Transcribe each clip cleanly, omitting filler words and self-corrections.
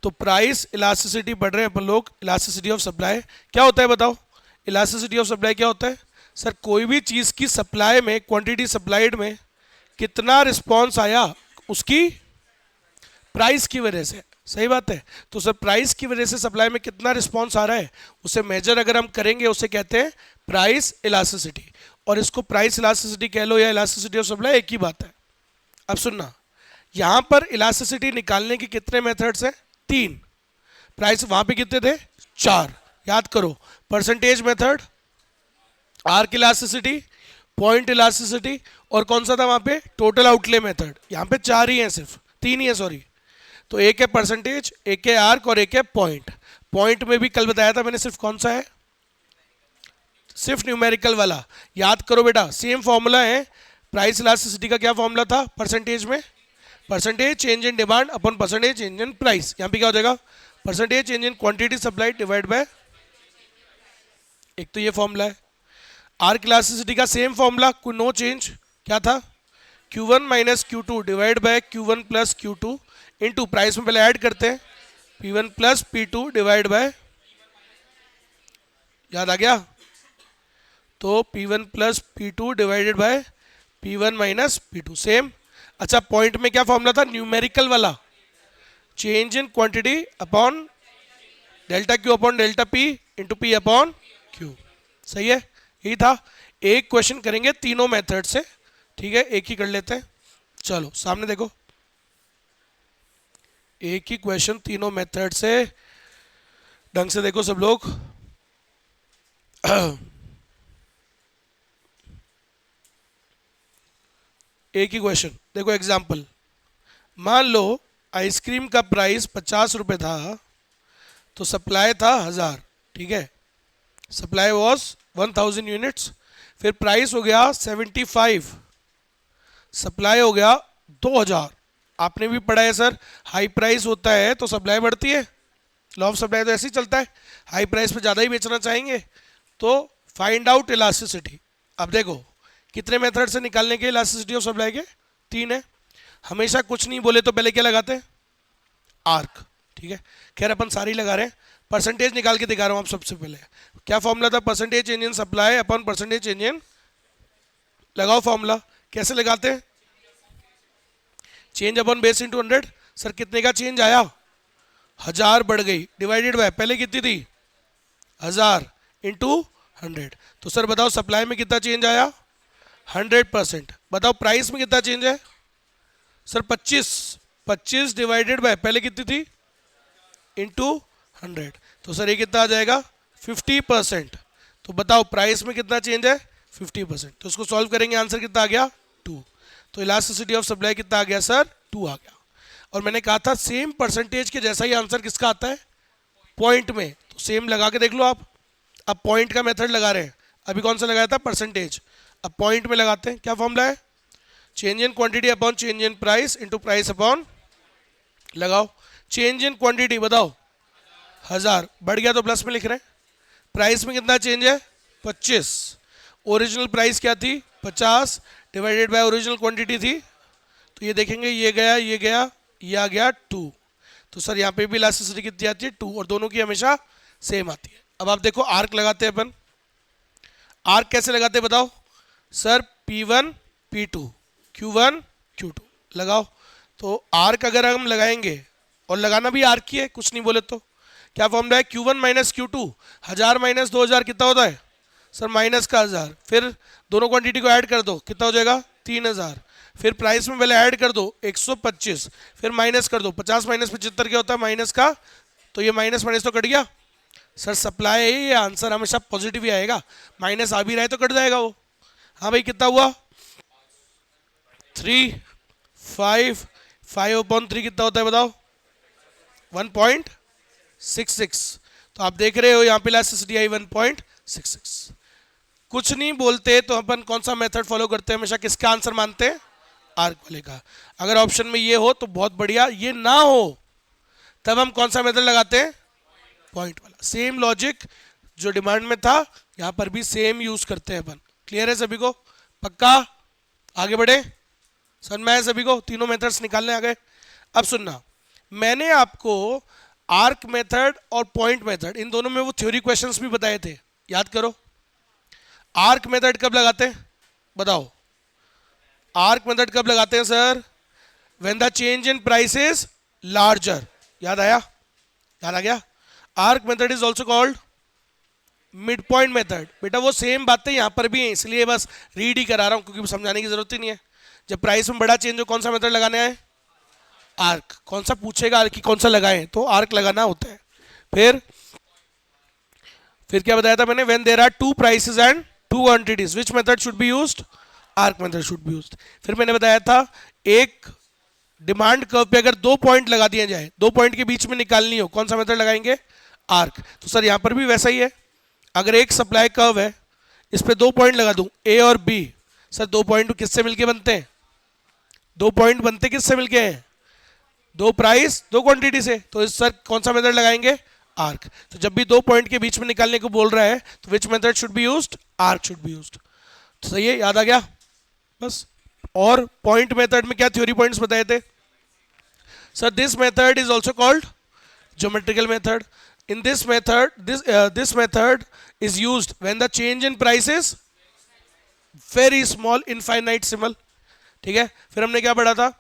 तो price elasticity पढ़ रहे हैं अपन लोग, इलास्टिसिटी ऑफ सप्लाई क्या होता है बताओ। इलास्टिसिटी ऑफ सप्लाई क्या होता है सर, कोई भी चीज़ की सप्लाई में, क्वांटिटी सप्लाइड में कितना रिस्पॉन्स आया उसकी प्राइस की वजह से। सही बात है। तो सर प्राइस की वजह से सप्लाई में कितना रिस्पॉन्स आ रहा है उसे मेजर अगर हम करेंगे उसे कहते हैं प्राइस इलास्टिसिटी। और इसको प्राइस इलास्टिसिटी कह लो या इलास्टिसिटी ऑफ सप्लाई, एक ही बात है। अब सुनना, यहां पर इलास्टिसिटी निकालने के कितने मेथड्स हैं? 3। प्राइस वहां पे कितने थे? 4। याद करो, percentage method, arc elasticity, point elasticity, और कौन सा था वहां पे? Total outlay method. यहां पे 4 ही हैं, सिर्फ 3 ही है सॉरी। तो एक है परसेंटेज, एक है आर्क और एक है पॉइंट। पॉइंट में भी कल बताया था मैंने, सिर्फ कौन सा है? सिर्फ न्यूमेरिकल वाला। याद करो बेटा, सेम फॉर्मूला है। प्राइस इलास्टिसिटी का क्या फॉर्मूला था परसेंटेज में? Percentage change in demand upon percentage change in price. यहां पे क्या हो जाएगा? Percentage change in quantity supplied divide by, एक तो ये फॉर्मूला है। आर्क इलास्टिसिटी का सेम फॉर्मूला, कोई नो चेंज। क्या था? Q1 minus Q2 divide by Q1 plus Q2 into, price में पहले ऐड करते हैं, P1 plus P2 divide by, याद आ गया? तो P1 plus P2 divided by P1 minus P2 same. अच्छा, पॉइंट में क्या फॉर्मूला था? न्यूमेरिकल वाला, change in quantity upon delta Q upon delta P into P upon Q। सही है, यही था। एक क्वेश्चन करेंगे तीनों मेथड से, ठीक है? एक ही कर लेते हैं। चलो सामने देखो, एक ही क्वेश्चन तीनों मेथड से, ढंग से देखो सब लोग। एक ही क्वेश्चन देखो, एग्जाम्पल। मान लो आइसक्रीम का प्राइस 50 रुपये था, तो सप्लाई था 1000, ठीक है? Supply was 1000 units. फिर प्राइस हो गया 75, सप्लाई हो गया 2000। आपने भी पढ़ा है सर, हाई प्राइस होता है तो सप्लाई बढ़ती है, लॉ ऑफ सप्लाई तो ऐसे ही चलता है, हाई प्राइस पे ज़्यादा ही बेचना चाहेंगे। तो फाइंड आउट इलास्टिसिटी। अब देखो कितने मेथड से निकालने के इलास्टिसिटी ऑफ सप्लाई के? 3 है। हमेशा कुछ नहीं बोले तो पहले क्या लगाते हैं? आर्क, ठीक है? खैर अपन सारी लगा रहे हैं, परसेंटेज निकाल के दिखा रहा हूँ आप सबसे पहले। क्या फॉर्मूला था? Percentage change in supply upon percentage change इन, लगाओ फॉर्मूला। कैसे लगाते हैं? Change upon base into 100। Sir कितने का चेंज आया? 1000 बढ़ गई, डिवाइडेड बाय पहले कितनी थी? 1000 इंटू 100। तो सर बताओ सप्लाई में कितना चेंज आया? 100%। बताओ प्राइस में कितना चेंज है? सर 25 डिवाइडेड बाय पहले कितनी थी? इंटू 100। तो सर ये कितना आ जाएगा? 50%। तो बताओ प्राइस में कितना चेंज है? 50%। तो इसको सॉल्व करेंगे, आंसर कितना आ गया? 2। तो इलास्टिसिटी ऑफ सप्लाई कितना आ गया सर? 2 आ गया। और मैंने कहा था सेम परसेंटेज के जैसा ही आंसर किसका आता है? पॉइंट में। तो सेम लगा के देख लो आप। अब पॉइंट का मेथड लगा रहे हैं, अभी कौन सा लगाया था? परसेंटेज। अब पॉइंट में लगाते हैं, क्या फॉर्मूला है? Change in quantity upon change in price into price upon, लगाओ। चेंज इन क्वांटिटी बताओ, 1000 बढ़ गया तो प्लस में लिख रहे हैं। प्राइस में कितना चेंज है? 25। ओरिजिनल प्राइस क्या थी? 50 डिवाइडेड बाय ओरिजिनल क्वांटिटी थी, तो ये देखेंगे ये गया ये गया, ये आ गया 2। तो सर यहाँ पे भी इलास्टिसिटी कितनी आती है? 2। और दोनों की हमेशा सेम आती है। अब आप देखो आर्क लगाते हैं अपन। आर्क कैसे लगाते हैं बताओ? Sir P1 P2 Q1 Q2 लगाओ। तो आर्क अगर हम लगाएंगे, और लगाना भी आर्क ही है, कुछ नहीं बोले तो, क्या फॉर्मूला है? Q1 माइनस Q2, 1000 माइनस 2000 कितना होता है? सर माइनस का 1000। फिर दोनों क्वांटिटी को ऐड कर दो, कितना हो जाएगा? 3000। फिर प्राइस में पहले ऐड कर दो 125, फिर माइनस कर दो 50 माइनस 75 क्या होता है? माइनस का। तो ये माइनस माइनस तो कट गया। सर सप्लाई है, ये आंसर हमेशा पॉजिटिव ही आएगा, माइनस आ भी रहा है तो कट जाएगा वो। हाँ भाई कितना हुआ? 3 5 5 अपॉन 3 कितना होता है बताओ? 1.66। तो आप देख रहे हो यहाँ पे इलास्टिसिटी आई 1.66। कुछ नहीं बोलते तो अपन कौन सा मेथड फॉलो करते हैं? हमेशा किसका आंसर मानते हैं? आर्क वाले का। अगर ऑप्शन में ये हो तो बहुत बढ़िया, ये ना हो तब हम कौन सा मेथड लगाते हैं? पॉइंट वाला। सेम लॉजिक जो डिमांड में था यहाँ पर भी सेम यूज करते हैं अपन। क्लियर है सभी को? पक्का? आगे बढ़े? समझ में आया सभी को? तीनों मेथड्स निकालने आ गए। अब सुनना, मैंने आपको आर्क मेथड और पॉइंट मेथड, इन दोनों में वो थ्योरी क्वेश्चंस भी बताए थे, याद करो। आर्क मेथड कब लगाते हैं बताओ? आर्क मेथड कब लगाते हैं sir? When the change in price is larger. याद आया? याद आ गया? Arc method is also called mid point method. बेटा वो सेम बातें यहां पर भी हैं, इसलिए बस रीड ही करा रहा हूं, क्योंकि समझाने की जरूरत ही नहीं है। जब प्राइस में बड़ा चेंज हो कौन सा मेथड लगाना है? आर्क। कौन सा पूछेगा कि कौन सा लगाएं, तो आर्क लगाना होता है। फिर क्या बताया था मैंने? When there are two prices and two quantities which method should be used? Arc method should be used. फिर मैंने बताया था एक डिमांड कर्व पे अगर 2 पॉइंट लगा दिए जाए, 2 पॉइंट के बीच में निकालनी हो, कौन सा मेथड लगाएंगे? आर्क। तो सर यहां पर भी वैसा ही है। अगर एक सप्लाई कर्व है, इस पे 2 पॉइंट लगा दूं ए और बी, सर 2 पॉइंट किससे मिलके बनते हैं? 2 पॉइंट बनते किससे मिलके हैं? 2 प्राइस 2 क्वांटिटी से। तो इस सर कौन सा मेथड लगाएंगे? आर्क। तो जब भी 2 पॉइंट के बीच में निकालने को बोल रहा है तो which method should be used? Arc should be used. तो सही है, याद आ गया बस। और पॉइंट मेथड में क्या थ्योरी पॉइंट्स बताए थे sir? This method is also called geometrical method. In this method, this method is used when the change in price is very small, infinitesimal. ठीक है? फिर हमने क्या पढ़ा था?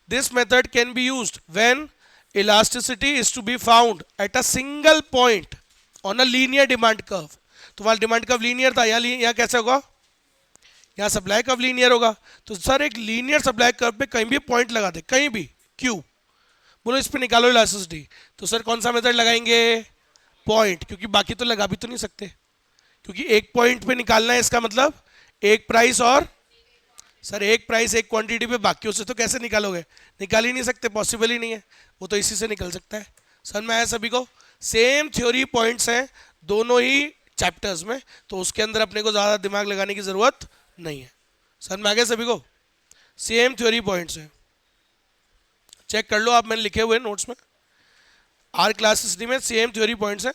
This method can be used when elasticity is to be found at a single point on a linear demand curve. तो वहां demand curve linear था, यहाँ कैसे होगा? यहाँ सप्लाई कर्व लीनियर होगा। तो सर एक लीनियर सप्लाई कर्व पे कहीं भी पॉइंट लगा दे, कहीं भी, क्यों बोलो इस पे निकालो इलास्टिसिटी, तो सर कौन सा मेथड लगाएंगे? पॉइंट। क्योंकि बाकी तो लगा भी तो नहीं सकते, क्योंकि एक पॉइंट पे निकालना है, इसका मतलब एक प्राइस और सर एक प्राइस एक क्वांटिटी पे, बाकियों से तो कैसे निकालोगे? निकाल ही नहीं सकते, पॉसिबल ही नहीं है। वो तो इसी से निकल सकता है। समझ में आया सभी को? सेम थ्योरी पॉइंट्स हैं दोनों ही चैप्टर्स में, तो उसके अंदर अपने को ज़्यादा दिमाग लगाने की ज़रूरत नहीं है। समझ में आ गया सभी को? सेम थ्योरी पॉइंट्स हैं, चेक कर लो आप, मैंने लिखे हुए नोट्स में। आर क्लासेस डी में सेम थ्योरी पॉइंट्स हैं।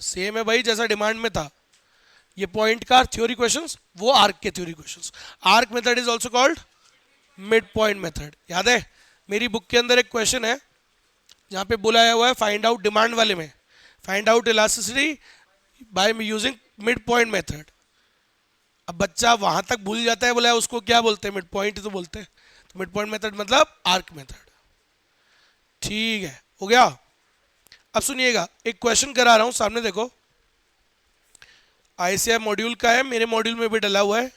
सेम है भाई, जैसा डिमांड में था। ये पॉइंट का थ्योरी क्वेश्चंस, वो आर्क के theory questions. Arc method is also called mid point method. याद है? मेरी बुक के अंदर एक क्वेश्चन है जहां पे बुलाया हुआ है फाइंड आउट डिमांड वाले में, find out elasticity by using mid point method. अब बच्चा वहां तक भूल जाता है, बोला उसको क्या बोलते हैं? मिड पॉइंट ही तो बोलते हैं। तो मिड पॉइंट मेथड मतलब आर्क मेथड। ठीक है, हो गया। अब सुनिएगा, एक क्वेश्चन करा रहा हूं, सामने देखो। आईसीआई मॉड्यूल का है, मेरे मॉड्यूल में भी डला हुआ है।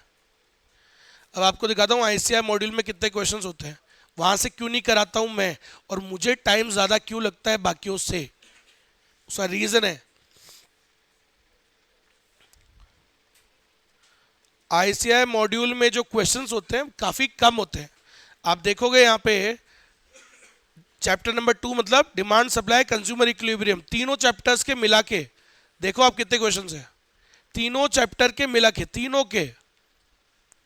अब आपको दिखाता हूं आईसीआई मॉड्यूल में कितने क्वेश्चंस होते हैं। वहां से क्यों नहीं कराता हूं मैं, और मुझे टाइम ज्यादा क्यों लगता है बाकियों से, उसका रीजन है। आईसीआई मॉड्यूल में जो क्वेश्चंस होते हैं काफी कम होते हैं। आप देखोगे यहाँ पे चैप्टर नंबर 2 मतलब डिमांड सप्लाई कंज्यूमर इक्विलिब्रियम, तीनों चैप्टर्स के मिला के देखो आप कितने क्वेश्चंस हैं। तीनों चैप्टर के मिला के, तीनों के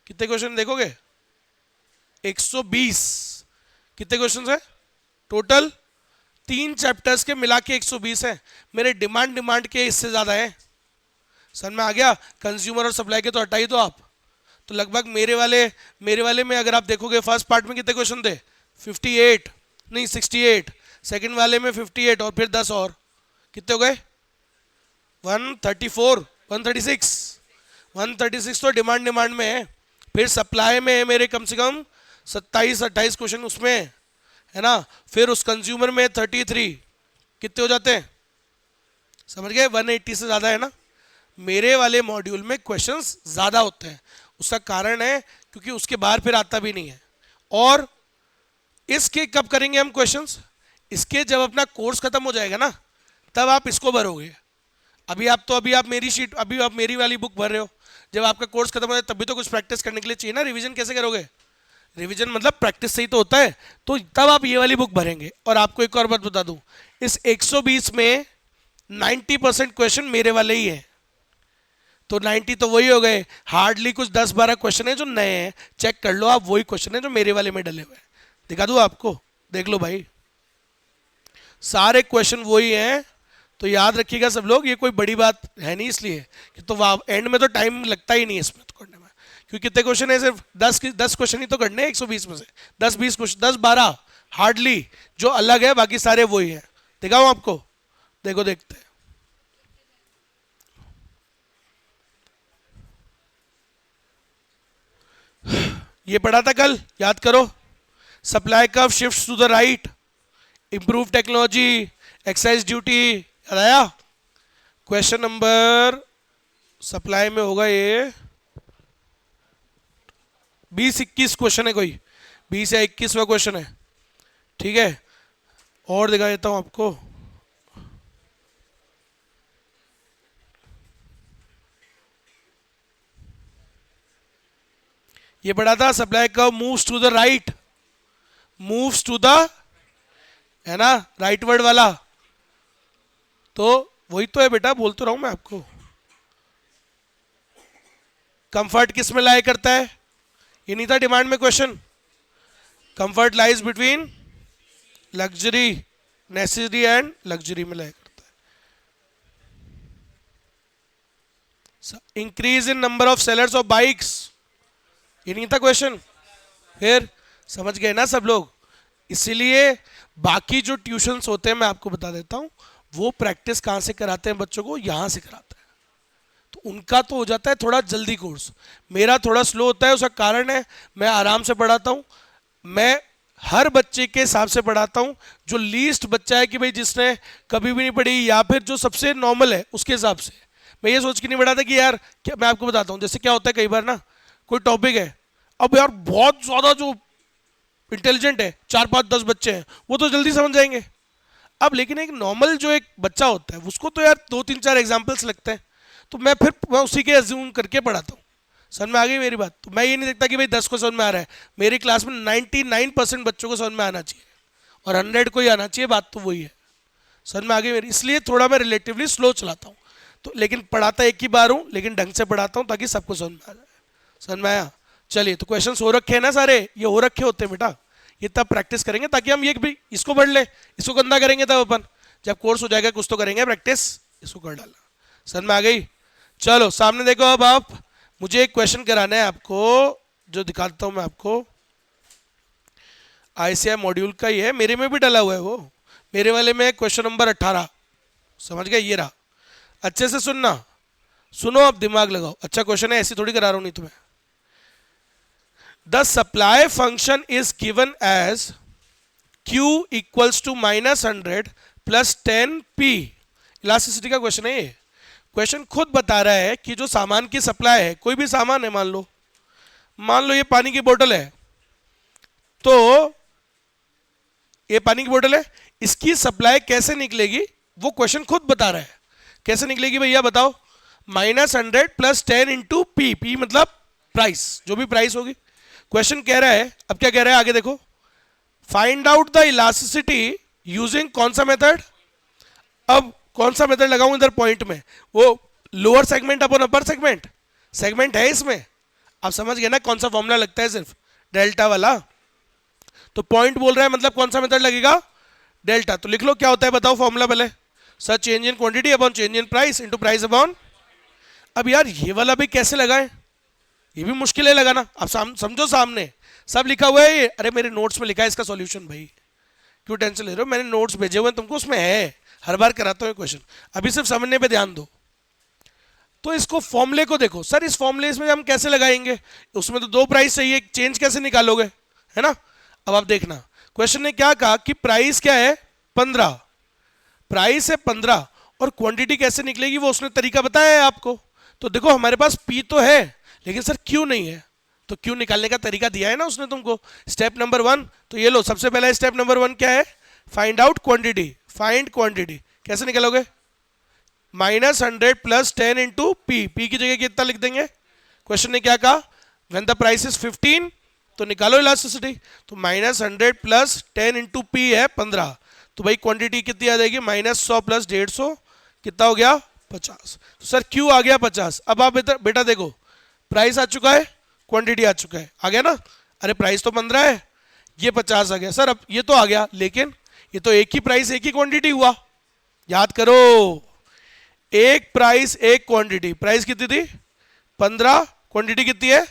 कितने क्वेश्चन देखोगे? 120। कितने क्वेश्चन है टोटल? 3 चैप्टर्स के मिला के 120 है। मेरे डिमांड के इससे ज्यादा है। समझ में आ गया? कंज्यूमर और सप्लाई के तो हटा ही दो आप। तो लगभग मेरे वाले में अगर आप देखोगे फर्स्ट पार्ट में कितने क्वेश्चन थे? 58 नहीं 68। सेकंड वाले में 58 और फिर 10 और, कितने हो गए? 134 136 तो डिमांड में है। फिर सप्लाई में है मेरे कम से कम 27-28 क्वेश्चन उसमें है ना। फिर उस कंज्यूमर में 33, कितने हो जाते हैं? समझ गए? 180 से ज्यादा है ना। मेरे वाले मॉड्यूल में क्वेश्चंस ज्यादा होते हैं, उसका कारण है क्योंकि उसके बाहर फिर आता भी नहीं है। और इसके कब करेंगे हम क्वेश्चंस? इसके जब अपना कोर्स खत्म हो जाएगा ना, तब आप इसको भरोगे। अभी आप मेरी शीट, अभी आप मेरी वाली बुक भर रहे हो। जब आपका कोर्स खत्म हो जाए तब भी तो कुछ प्रैक्टिस करने के लिए चाहिए ना। रिवीजन कैसे करोगे? रिवीजन मतलब प्रैक्टिस से ही तो होता है। तो तब आप ये वाली बुक भरेंगे। और आपको एक और बात बता दूं, इस 120 में 90% क्वेश्चन मेरे वाले ही है। तो 90 तो वही हो गए। हार्डली कुछ 10-12 क्वेश्चन है जो नए हैं, चेक कर लो आप, वही क्वेश्चन है जो मेरे वाले में डले हुए हैं। दिखा दूं आपको, देख लो भाई, सारे क्वेश्चन वही हैं। तो याद रखिएगा सब लोग, ये कोई बड़ी बात है नहीं इसलिए कि तो एंड में तो टाइम लगता ही नहीं है इसमें तो करने में, क्योंकि कितने क्वेश्चन है, सिर्फ 10 क्वेश्चन ही तो करने हैं 120 में से, 10-20 क्वेश्चन, 10-12 हार्डली जो अलग है, बाकी सारे वही है। दिखाऊं आपको, देखो देखते हैं। ये पढ़ा था कल, याद करो। Supply curve shifts to the right, improve technology, excise duty, याद आया। क्वेश्चन नंबर सप्लाई में होगा ये 20-21 क्वेश्चन है, कोई 20 या 21वां क्वेश्चन है, ठीक है। और दिखा देता हूं आपको। ये पढ़ा था supply curve moves to the right, moves to the, है ना, राइट वर्ड वाला, तो वही तो है बेटा, बोल तो रहा हूं मैं आपको। कंफर्ट किस में लाई करता है, ये नहीं था डिमांड में question. Comfort lies between luxury, necessity and luxury में लाई करता है। Increase in number of sellers of bikes, ये नहीं था क्वेश्चन। फिर समझ गए ना सब लोग। इसीलिए बाकी जो ट्यूशंस होते हैं मैं आपको बता देता हूं, वो प्रैक्टिस कहां से कराते हैं बच्चों को, यहां से कराते हैं। तो उनका तो हो जाता है थोड़ा जल्दी कोर्स, मेरा थोड़ा स्लो होता है। उसका कारण है मैं आराम से पढ़ाता हूं, मैं हर बच्चे के हिसाब से पढ़ाता हूं। जो लीस्ट बच्चा है कि भाई जिसने कभी भी नहीं पढ़ी, या फिर जो सबसे नॉर्मल है, उसके हिसाब से। मैं ये सोच के नहीं पढ़ाता कि यार क्या, मैं आपको बताता हूं जैसे क्या होता है कई बार ना, कोई टॉपिक है, अब यार बहुत ज्यादा जो इंटेलिजेंट है 4-5-10 बच्चे हैं, वो तो जल्दी समझ जाएंगे। अब लेकिन एक नॉर्मल जो एक बच्चा होता है, उसको तो यार 2-3-4 एग्जाम्पल्स लगते हैं, तो मैं उसी के अज्यूम करके पढ़ाता हूँ। समझ में आ गई मेरी बात। तो मैं ये नहीं देखता कि भाई 10 को समझ में आ रहा है, मेरी क्लास में 99% बच्चों को समझ में आना चाहिए और 100 को ही आना चाहिए, बात तो वही है। समझ में आ गई मेरी। इसलिए थोड़ा मैं रिलेटिवली स्लो चलाता हूँ, तो लेकिन पढ़ाता एक ही बार हूँ, लेकिन ढंग से पढ़ाता हूँ ताकि सबको समझ में आ जाए। समझ में आया। चलिए, तो क्वेश्चन हो रखे हैं ना सारे, ये हो रखे होते हैं बेटा, ये तब प्रैक्टिस करेंगे ताकि हम ये भी इसको पढ़ ले, इसको गंदा करेंगे तब अपन, जब कोर्स हो जाएगा कुछ तो करेंगे प्रैक्टिस, इसको कर डाला। समझ में आ गई। चलो सामने देखो, अब आप मुझे एक क्वेश्चन कराना है आपको, जो दिखाता हूं मैं आपको। आईसीआई मॉड्यूल का ही है, मेरे में भी डला हुआ है वो, मेरे वाले में क्वेश्चन नंबर 18। समझ गए, ये रहा। अच्छे से सुनना, सुनो अब दिमाग लगाओ, अच्छा क्वेश्चन है, ऐसी थोड़ी करा रहा हूं नहीं तुम्हें। The supply function is given as Q equals to -100 plus 10P। Elasticity का क्वेश्चन है ये। क्वेश्चन खुद बता रहा है कि जो सामान की सप्लाई है, कोई भी सामान है, मान लो ये पानी की बोतल है, तो ये पानी की बोतल है, इसकी सप्लाई कैसे निकलेगी वो क्वेश्चन खुद बता रहा है। कैसे निकलेगी भैया बताओ, -100 प्लस 10 इंटू पी, पी मतलब प्राइस, जो भी प्राइस होगी। क्वेश्चन कह रहा है, अब क्या कह रहा है आगे देखो, find out the elasticity using कौन सा मेथड। अब कौन सा मेथड लगाऊं इधर पॉइंट में, वो lower segment upon upper segment, segment है इसमें, आप समझ गए ना कौन सा फॉर्मूला लगता है, सिर्फ डेल्टा वाला। तो पॉइंट बोल रहा है मतलब कौन सा मेथड लगेगा, डेल्टा। तो लिख लो क्या होता है बताओ फॉर्मूला पहले, sir change in quantity upon change in price into price upon. अब यार ये वाला भी कैसे लगाएं, ये भी मुश्किल है लगाना। अब समझो सामने सब लिखा हुआ है ये, अरे मेरे नोट्स में लिखा है इसका सॉल्यूशन, भाई क्यों टेंशन ले रहे हो, मैंने नोट्स भेजे हुए हैं तुमको, उसमें है, हर बार कराता हूँ क्वेश्चन, अभी सिर्फ समझने पे ध्यान दो। तो इसको फॉर्मूले को देखो, सर इस फॉर्मूले में हम कैसे लगाएंगे, उसमें तो 2 प्राइस चाहिए, चेंज कैसे निकालोगे, है ना। अब आप देखना, क्वेश्चन ने क्या कहा कि प्राइस क्या है 15, प्राइस है 15 और क्वांटिटी कैसे निकलेगी वो उसने तरीका बताया है आपको। तो देखो हमारे पास पी तो है, लेकिन सर क्यू नहीं है, तो क्यू निकालने का तरीका दिया है ना उसने तुमको, स्टेप नंबर 1। तो ये लो, सबसे पहला स्टेप नंबर 1 क्या है, find out quantity. Find quantity कैसे निकालोगे, -100 प्लस 10 इंटू पी, पी की जगह कितना लिख देंगे, क्वेश्चन ने क्या कहा, व्हेन द प्राइस इज 15, तो निकालो इलास्टिसिटी। तो -100 प्लस 10 इंटू पी है 15, तो भाई क्वांटिटी कितनी आ जाएगी, -100 प्लस 150, कितना हो गया 50। तो सर क्यू आ गया 50। अब आप बेटा देखो, प्राइस आ चुका है, क्वांटिटी आ चुका है, आ गया ना, अरे प्राइस तो 15 है, ये 50 आ गया। सर अब ये तो आ गया, लेकिन ये तो एक ही प्राइस एक ही क्वांटिटी हुआ, याद करो, एक प्राइस एक क्वांटिटी, प्राइस कितनी थी 15, क्वांटिटी कितनी है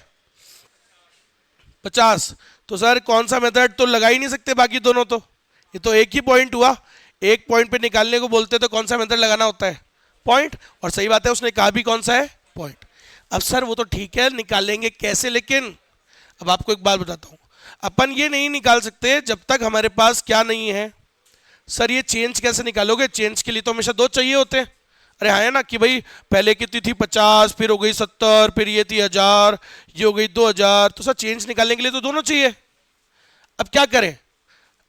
50। तो सर कौन सा मेथड, तो लगा ही नहीं सकते बाकी दोनों, तो ये तो एक ही पॉइंट हुआ, एक पॉइंट पे निकालने को बोलते तो कौन सा मेथड लगाना होता है, पॉइंट। और सही बात है, उसने कहा भी कौन सा है, पॉइंट। अब सर वो तो ठीक है, निकालेंगे कैसे, लेकिन अब आपको एक बात बताता हूं, अपन ये नहीं निकाल सकते जब तक हमारे पास क्या नहीं है। सर ये चेंज कैसे निकालोगे, चेंज के लिए तो हमेशा दो चाहिए होते हैं। अरे हाँ है ना, कि भाई पहले कितनी थी 50, फिर हो गई 70, फिर ये थी 1000, ये हो गई 2000, तो सर चेंज निकालने के लिए तो दोनों चाहिए। अब क्या करें,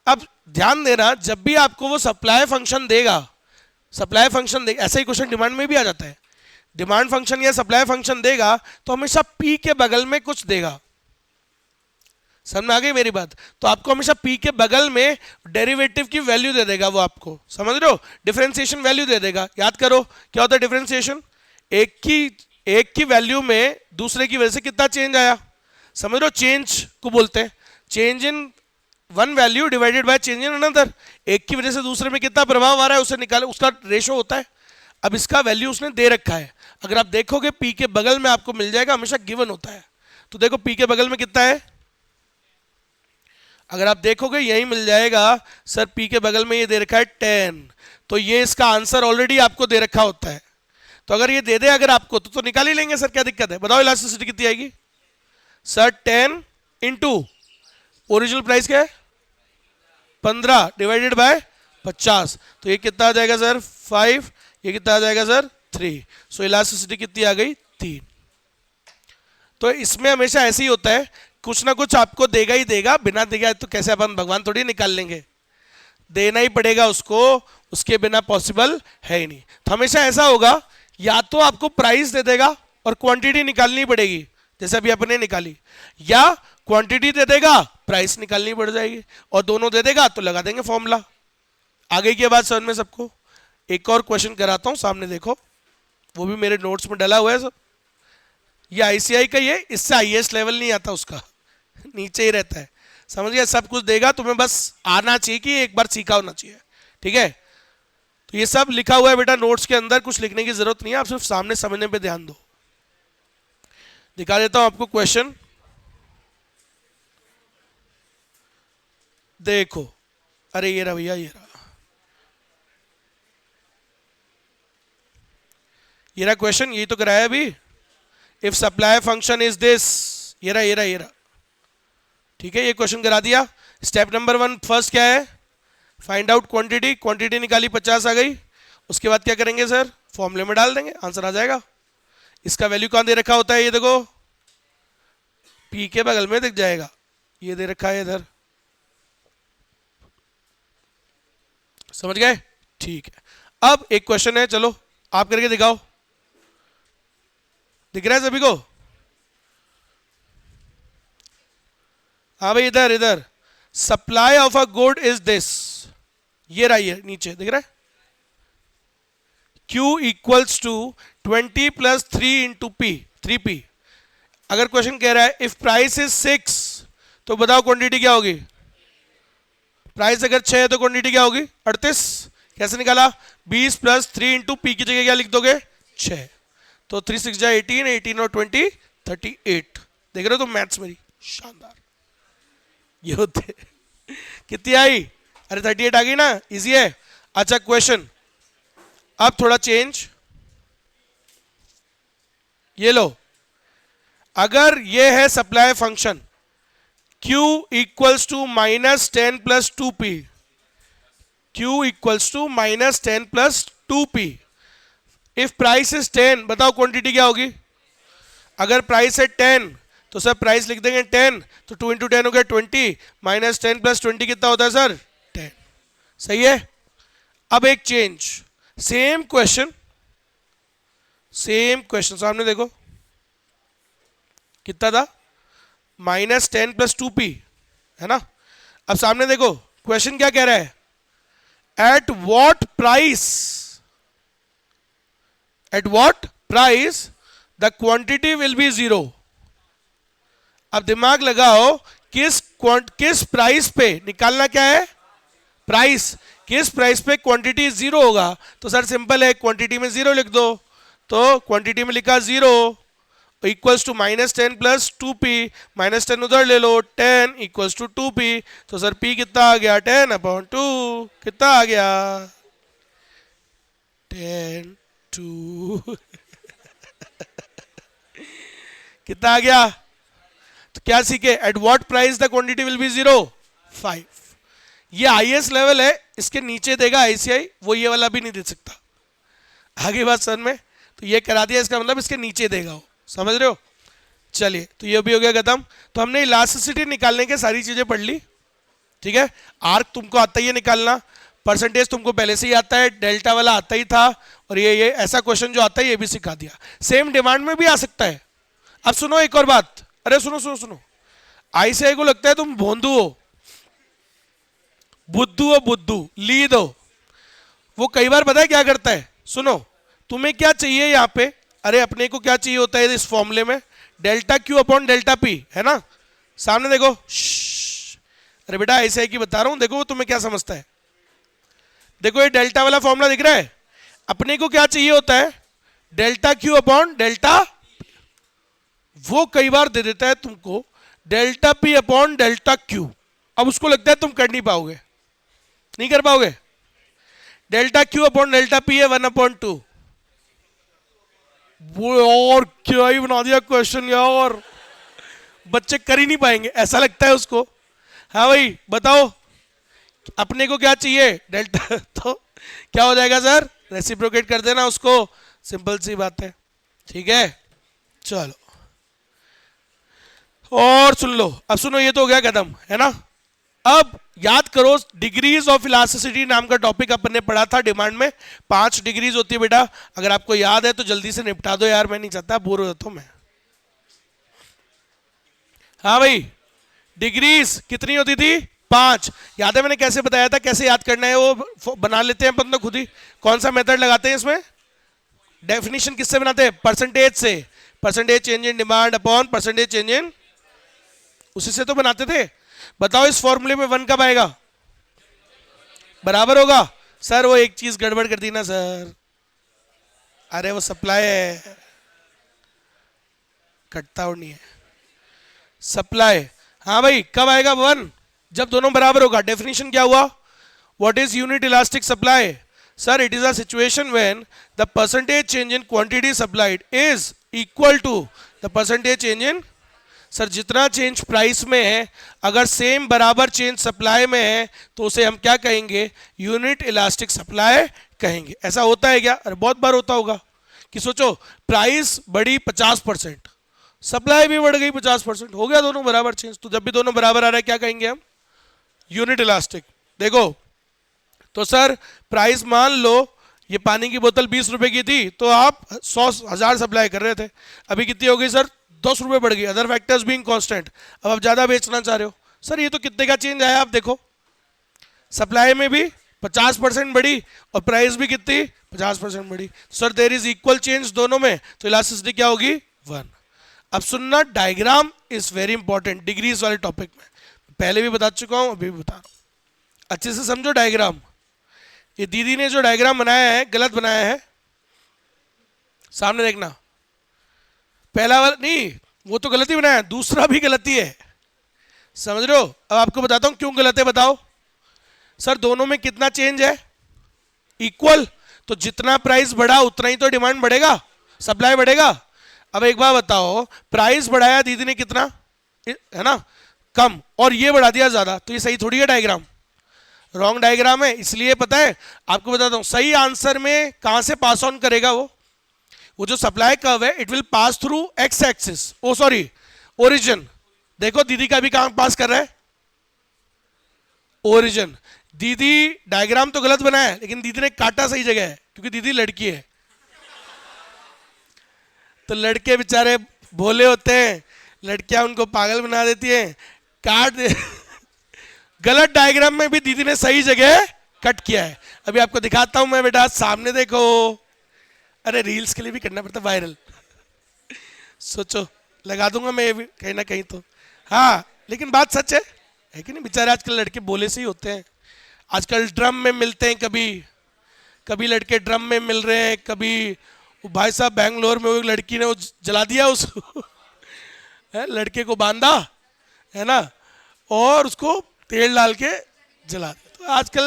अब ध्यान देना, जब भी आपको वो सप्लाई फंक्शन देगा, सप्लाई फंक्शन देगा, ऐसा ही क्वेश्चन डिमांड में भी आ जाता है, डिमांड फंक्शन या सप्लाई फंक्शन देगा तो हमेशा पी के बगल में कुछ देगा। समझ में आ गई मेरी बात, तो आपको हमेशा पी के बगल में डेरिवेटिव की वैल्यू दे देगा वो, आपको समझ रहे हो, डिफरेंशिएशन वैल्यू दे देगा। याद करो क्या होता है डिफरेंशिएशन, एक की वैल्यू में दूसरे की वजह से कितना चेंज आया, समझ रहे हो, चेंज को बोलते हैं change in one value divided by change in another. एक की वजह से दूसरे में कितना प्रभाव आ रहा है उसे निकाले, उसका रेशो होता है। अब इसका वैल्यू उसने दे रखा है, अगर आप देखोगे पी के बगल में आपको मिल जाएगा, हमेशा गिवन होता है। तो देखो पी के बगल में कितना है, अगर आप देखोगे यही मिल जाएगा, सर पी के बगल में ये दे रखा है 10, तो ये इसका आंसर ऑलरेडी आपको दे रखा होता है। तो अगर ये दे दे अगर आपको तो निकाल ही लेंगे सर, क्या दिक्कत है, बताओ इलास्टिसिटी कितनी आएगी। सर 10 इंटू ओरिजिनल प्राइस क्या है 15 डिवाइडेड बाय 50, तो ये कितना आ जाएगा सर 5, ये कितना आ जाएगा सर 3। सो इलास्टिसिटी कितनी आ गई 3। तो इसमें हमेशा ऐसे ही होता है, कुछ ना कुछ आपको देगा ही देगा, बिना देगा तो कैसे अपन भगवान थोड़ी निकाल लेंगे, देना ही पड़ेगा उसको, उसके बिना पॉसिबल है ही नहीं। तो हमेशा ऐसा होगा, या तो आपको प्राइस दे देगा और क्वांटिटी निकालनी पड़ेगी जैसे अभी अपने निकाली, या क्वांटिटी दे देगा प्राइस निकालनी पड़ जाएगी, और दोनों दे देगा तो लगा देंगे फॉर्मूला। आगे की बात समझ में सबको। एक और क्वेश्चन कराता हूं, सामने देखो, वो भी मेरे नोट्स में डला हुआ है सब, ये आईसीआई का, ये इससे आईएएस लेवल नहीं आता उसका, नीचे ही रहता है, समझ गया, सब कुछ देगा तुम्हें, बस आना चाहिए कि एक बार सीखा होना चाहिए, ठीक है। तो ये सब लिखा हुआ है बेटा नोट्स के अंदर, कुछ लिखने की जरूरत नहीं है, आप सिर्फ सामने समझने पे ध्यान दो। दिखा देता हूं आपको क्वेश्चन, देखो, अरे ये रहा भैया, ये रहा, ये रहा क्वेश्चन, यही तो कराया अभी। If supply function is this, ये रहा, ये रहा, ये रहा, ठीक है, ये क्वेश्चन करा दिया। स्टेप नंबर 1 फर्स्ट क्या है, फाइंड आउट क्वांटिटी, क्वांटिटी निकाली 50 आ गई, उसके बाद क्या करेंगे सर, फॉर्मूले में डाल देंगे, आंसर आ जाएगा। इसका वैल्यू कहां दे रखा होता है, ये देखो पी के बगल में दिख जाएगा, ये दे रखा है इधर, समझ गए, ठीक है। अब एक क्वेश्चन है, चलो आप करके दिखाओ, दिख रहा है सभी को, हाँ भाई इधर इधर, supply of a good is this, ये रहा, ये नीचे दिख रहा है, Q equals to 20 plus 3 into P, 3P। अगर क्वेश्चन कह रहा है इफ प्राइस इज 6, तो बताओ क्वांटिटी क्या होगी, प्राइस अगर 6 है तो क्वांटिटी क्या होगी 38। कैसे निकाला, 20 प्लस 3 इंटू पी की जगह क्या लिख दोगे 6, तो 3 6 जा 18, 18 और 20 38। देख रहे हो तुम मैथ्स मेरी शानदार, ये होते कितनी आई, अरे 38 आ गई ना, इजी है। अच्छा क्वेश्चन, अब थोड़ा चेंज, ये लो, अगर ये है supply function Q equals to -10 plus 2P, Q equals to -10 plus 2P, if price is 10, बताओ क्वांटिटी क्या होगी, अगर प्राइस है 10 तो सर प्राइस लिख देंगे 10, तो 2 इंटू 10 हो गया 20, -10 प्लस 20 कितना होता है सर 10, सही है। अब एक चेंज, सेम क्वेश्चन सामने देखो, कितना था -10 प्लस 2P, है ना। अब सामने देखो क्वेश्चन क्या कह रहा है, at what price the quantity will be 0। अब दिमाग लगाओ, किस प्राइस पे निकालना क्या है, प्राइस, किस प्राइस पे क्वांटिटी 0 होगा, तो सर सिंपल है, क्वांटिटी में 0 लिख दो, तो क्वांटिटी में लिखा 0, इक्वल्स टू -10 प्लस 2p, -10 उधर ले लो, 10 इक्वल्स टू 2p। तो सर p कितना आ गया, 10/2। कितना आ गया, 10/2 कितना आ गया। तो क्या सीखे, at what price the quantity will be 0, 5। ये हाईएस्ट लेवल है, इसके नीचे देगा आईसीआई, वो ये वाला भी नहीं दे सकता। आगे बात समझ में, तो ये करा दिया, इसका मतलब इसके नीचे देगा वो, समझ रहे हो। चलिए, तो ये भी हो गया खत्म। तो हमने इलास्टिसिटी निकालने के सारी चीजें पढ़ ली, ठीक है। आर्क तुमको आता ही है निकालना, परसेंटेज तुमको पहले से ही आता है, डेल्टा वाला आता ही था, और ये ऐसा क्वेश्चन जो आता है ये भी सिखा दिया। सेम डिमांड में भी आ सकता है। अब सुनो एक और बात, अरे सुनो सुनो सुनो, आईसीआई को लगता है तुम भोंदू हो, बुद्धू हो, बुद्धू लीद हो। वो कई बार पता है क्या करता है, सुनो, तुम्हें क्या चाहिए यहाँ पे, अरे अपने को क्या चाहिए होता है इस फॉर्मूले में, delta Q upon delta P, है ना। सामने देखो, अरे बेटा ऐसे की बता रहा हूं, देखो वो तुम्हें क्या समझता है। देखो ये डेल्टा वाला फॉर्मूला दिख रहा है, अपने को क्या चाहिए होता है, डेल्टा क्यू अपॉन डेल्टा। वो कई बार दे देता है तुमको delta P upon delta Q. अब उसको लगता है तुम कर नहीं पाओगे, नहीं कर पाओगे। Delta Q upon delta P है 1/2। वो और क्या ही बना दिया क्वेश्चन यार, बच्चे कर ही नहीं पाएंगे ऐसा लगता है उसको। हाँ भाई बताओ, अपने को क्या चाहिए, डेल्टा तो क्या हो जाएगा सर, रेसिप्रोकेट कर देना उसको, सिंपल सी बात है, ठीक है। चलो और सुन लो, अब सुनो, ये तो हो गया खत्म, है ना। अब याद करो, डिग्रीज ऑफ इलास्टिसिटी नाम का टॉपिक अपन ने पढ़ा था डिमांड में। 5 डिग्रीज होती है बेटा, अगर आपको याद है तो जल्दी से निपटा दो यार, मैं नहीं चाहता बोर हो जाता हूं मैं। हाँ भाई, डिग्रीज कितनी होती थी, 5। याद है मैंने कैसे बताया था, कैसे याद करना है वो बना लेते हैं अपन तो खुद ही। कौन सा मेथड लगाते हैं इसमें, डेफिनेशन किससे बनाते हैं, परसेंटेज से। Percentage change in demand upon percentage change इन, उसी से तो बनाते थे। बताओ इस फॉर्मूले में 1 कब आएगा, बराबर होगा। सर वो एक चीज गड़बड़ कर दी ना सर, अरे वो सप्लाई है, कटता और नहीं है, सप्लाई। हाँ भाई कब आएगा 1, जब दोनों बराबर होगा। डेफिनेशन क्या हुआ, what is unit elastic supply, sir it is a situation when the percentage change in quantity supplied is equal to the percentage change in, sir जितना चेंज प्राइस में है अगर सेम बराबर चेंज सप्लाई में है तो उसे हम क्या कहेंगे, यूनिट इलास्टिक सप्लाई कहेंगे। ऐसा होता है क्या, अरे बहुत बार होता होगा कि सोचो प्राइस बढ़ी 50%, सप्लाई भी बढ़ गई 50%, हो गया दोनों बराबर चेंज। तो जब भी दोनों बराबर आ रहा है क्या कहेंगे हम, यूनिट इलास्टिक। देखो तो सर प्राइस मान लो ये पानी की बोतल 20 रुपए की थी, तो आप 100,000 सप्लाई कर रहे थे, अभी कितनी हो गई सर, 10 रुपए बढ़ गई, अदर फैक्टर्स बीइंग कांस्टेंट, अब आप ज्यादा बेचना चाह रहे हो। सर ये तो कितने का चेंज आया, आप देखो सप्लाई में भी 50% बढ़ी और प्राइस भी कितनी 50% बढ़ी, sir there is equal change दोनों में, तो इलास्टिसिटी क्या होगी 1। अब सुनना, diagram is very important degrees वाले टॉपिक में, पहले भी बता चुका हूं अभी भी बता रहा हूं, अच्छे से समझो डायग्राम। ये दीदी ने जो डायग्राम बनाया है गलत बनाया है, सामने देखना, पहला वाला नहीं वो तो गलती बनाया, दूसरा भी गलती है, समझ रहे हो। अब आपको बताता हूं क्यों गलत है, बताओ। सर दोनों में कितना चेंज है, इक्वल, तो जितना प्राइस बढ़ा उतना ही तो डिमांड बढ़ेगा, सप्लाई बढ़ेगा। अब एक बार बताओ, प्राइस बढ़ाया दीदी ने कितना, है ना कम, और ये बढ़ा दिया ज्यादा, तो ये सही थोड़ी है डायग्राम, रॉन्ग डायग्राम है। इसलिए पता है आपको बताता हूं, सही आंसर में कहां से पास ऑन करेगा वो जो सप्लाई कर्व है it will pass through X axis, oh sorry origin. देखो दीदी का भी कहां पास कर रहा है, ओरिजिन। दीदी डायग्राम तो गलत बनाया है लेकिन दीदी ने काटा सही जगह है, क्योंकि दीदी लड़की है, तो लड़के बेचारे भोले होते हैं, लड़कियां उनको पागल बना देती हैं, काट दे गलत डायग्राम में भी दीदी ने सही जगह कट किया है। अभी आपको दिखाता हूं मैं बेटा, सामने देखो, अरे रील्स के लिए भी करना पड़ता वायरल, सोचो लगा दूंगा मैं भी कहीं ना कहीं तो। हाँ लेकिन बात सच है कि नहीं, बेचारे आजकल लड़के बोले से ही होते हैं, आजकल ड्रम में मिलते हैं, कभी कभी लड़के ड्रम में मिल रहे हैं, कभी वो भाई साहब बैंगलोर में वो एक लड़की ने वो जला दिया उसको है, लड़के को बांधा है ना, और उसको तेल डाल के जला दिया। तो आजकल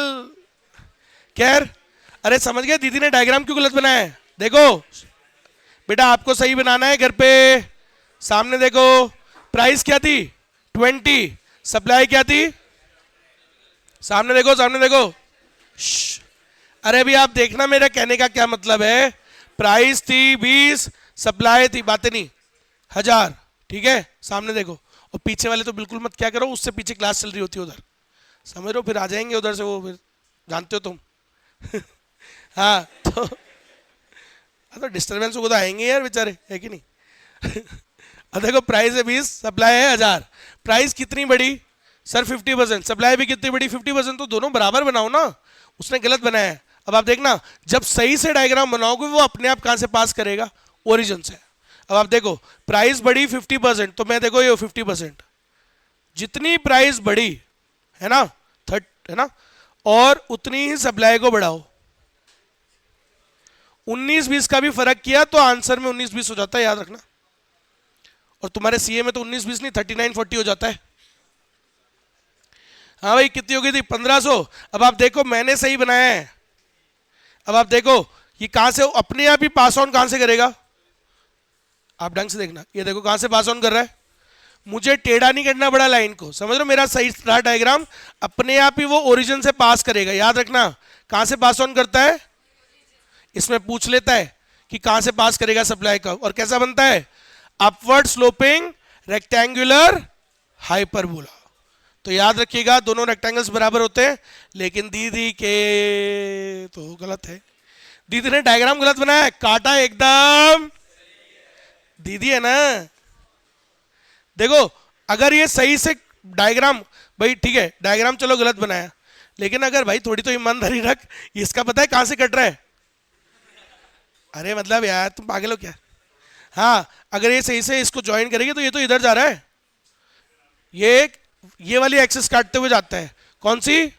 खैर, अरे समझ गए दीदी ने डायग्राम क्यों गलत बनाया है? देखो बेटा आपको सही बनाना है घर पे। सामने देखो, प्राइस क्या थी 20, सप्लाई क्या थी, सामने देखो सामने देखो। अरे अभी आप देखना मेरा कहने का क्या मतलब है। प्राइस थी 20, सप्लाई थी बातें नहीं 1000, ठीक है। सामने देखो, और पीछे वाले तो बिल्कुल मत क्या करो, उससे पीछे क्लास चल रही होती है उधर, समझ रहे हो, फिर आ जाएंगे उधर से वो, फिर जानते हो तुम हाँ तो डिस्टर्बेंस को तो आएंगे यार बेचारे, है कि नहीं अब देखो प्राइस है 20, सप्लाई है 1000। प्राइस कितनी बड़ी सर 50%, सप्लाई भी कितनी बड़ी 50%, तो दोनों बराबर बनाओ ना। उसने गलत बनाया है। अब आप देखना जब सही से डायग्राम बनाओगे वो अपने आप कहां से पास करेगा, ओरिजिन से। अब आप देखो प्राइस बढ़ी 50%, तो मैं देखो ये 50%, जितनी प्राइस बढ़ी है ना है ना, और उतनी ही सप्लाई को बढ़ाओ। 19-20 का भी फर्क किया तो आंसर में 19-20 हो जाता है, याद रखना। और तुम्हारे सीए में तो 19-20 नहीं 39-40 हो जाता है। हाँ भाई कितनी हो गई थी 1500। अब आप देखो मैंने सही बनाया है। अब आप देखो ये कहां से अपने आप ही पास ऑन कहां से करेगा, आप ढंग से देखना, ये देखो कहां से पास ऑन कर रहा है। मुझे टेढ़ा नहीं करना पड़ा लाइन को, समझ रहे हो, मेरा सही रहा डायग्राम, अपने आप ही वो ओरिजिन से पास करेगा। याद रखना कहां से पास ऑन करता है, इसमें पूछ लेता है कि कहां से पास करेगा सप्लाई का, और कैसा बनता है अपवर्ड स्लोपिंग रेक्टेंगुलर हाइपरबोला। तो याद रखिएगा दोनों रेक्टेंगल्स बराबर होते हैं, लेकिन दीदी के तो गलत है। दीदी ने डायग्राम गलत बनाया है, काटा एकदम दीदी है ना। देखो अगर ये सही से डायग्राम, भाई ठीक है डायग्राम चलो गलत बनाया, लेकिन अगर भाई थोड़ी तो ईमानदारी रख, इसका पता है कहां से कट रहा है। अरे मतलब यार तुम पागल हो क्या। हाँ अगर ये सही से इसको ज्वाइन करेगी तो ये तो इधर जा रहा है, ये वाली एक्सिस काटते हुए जाता है। कौन सी,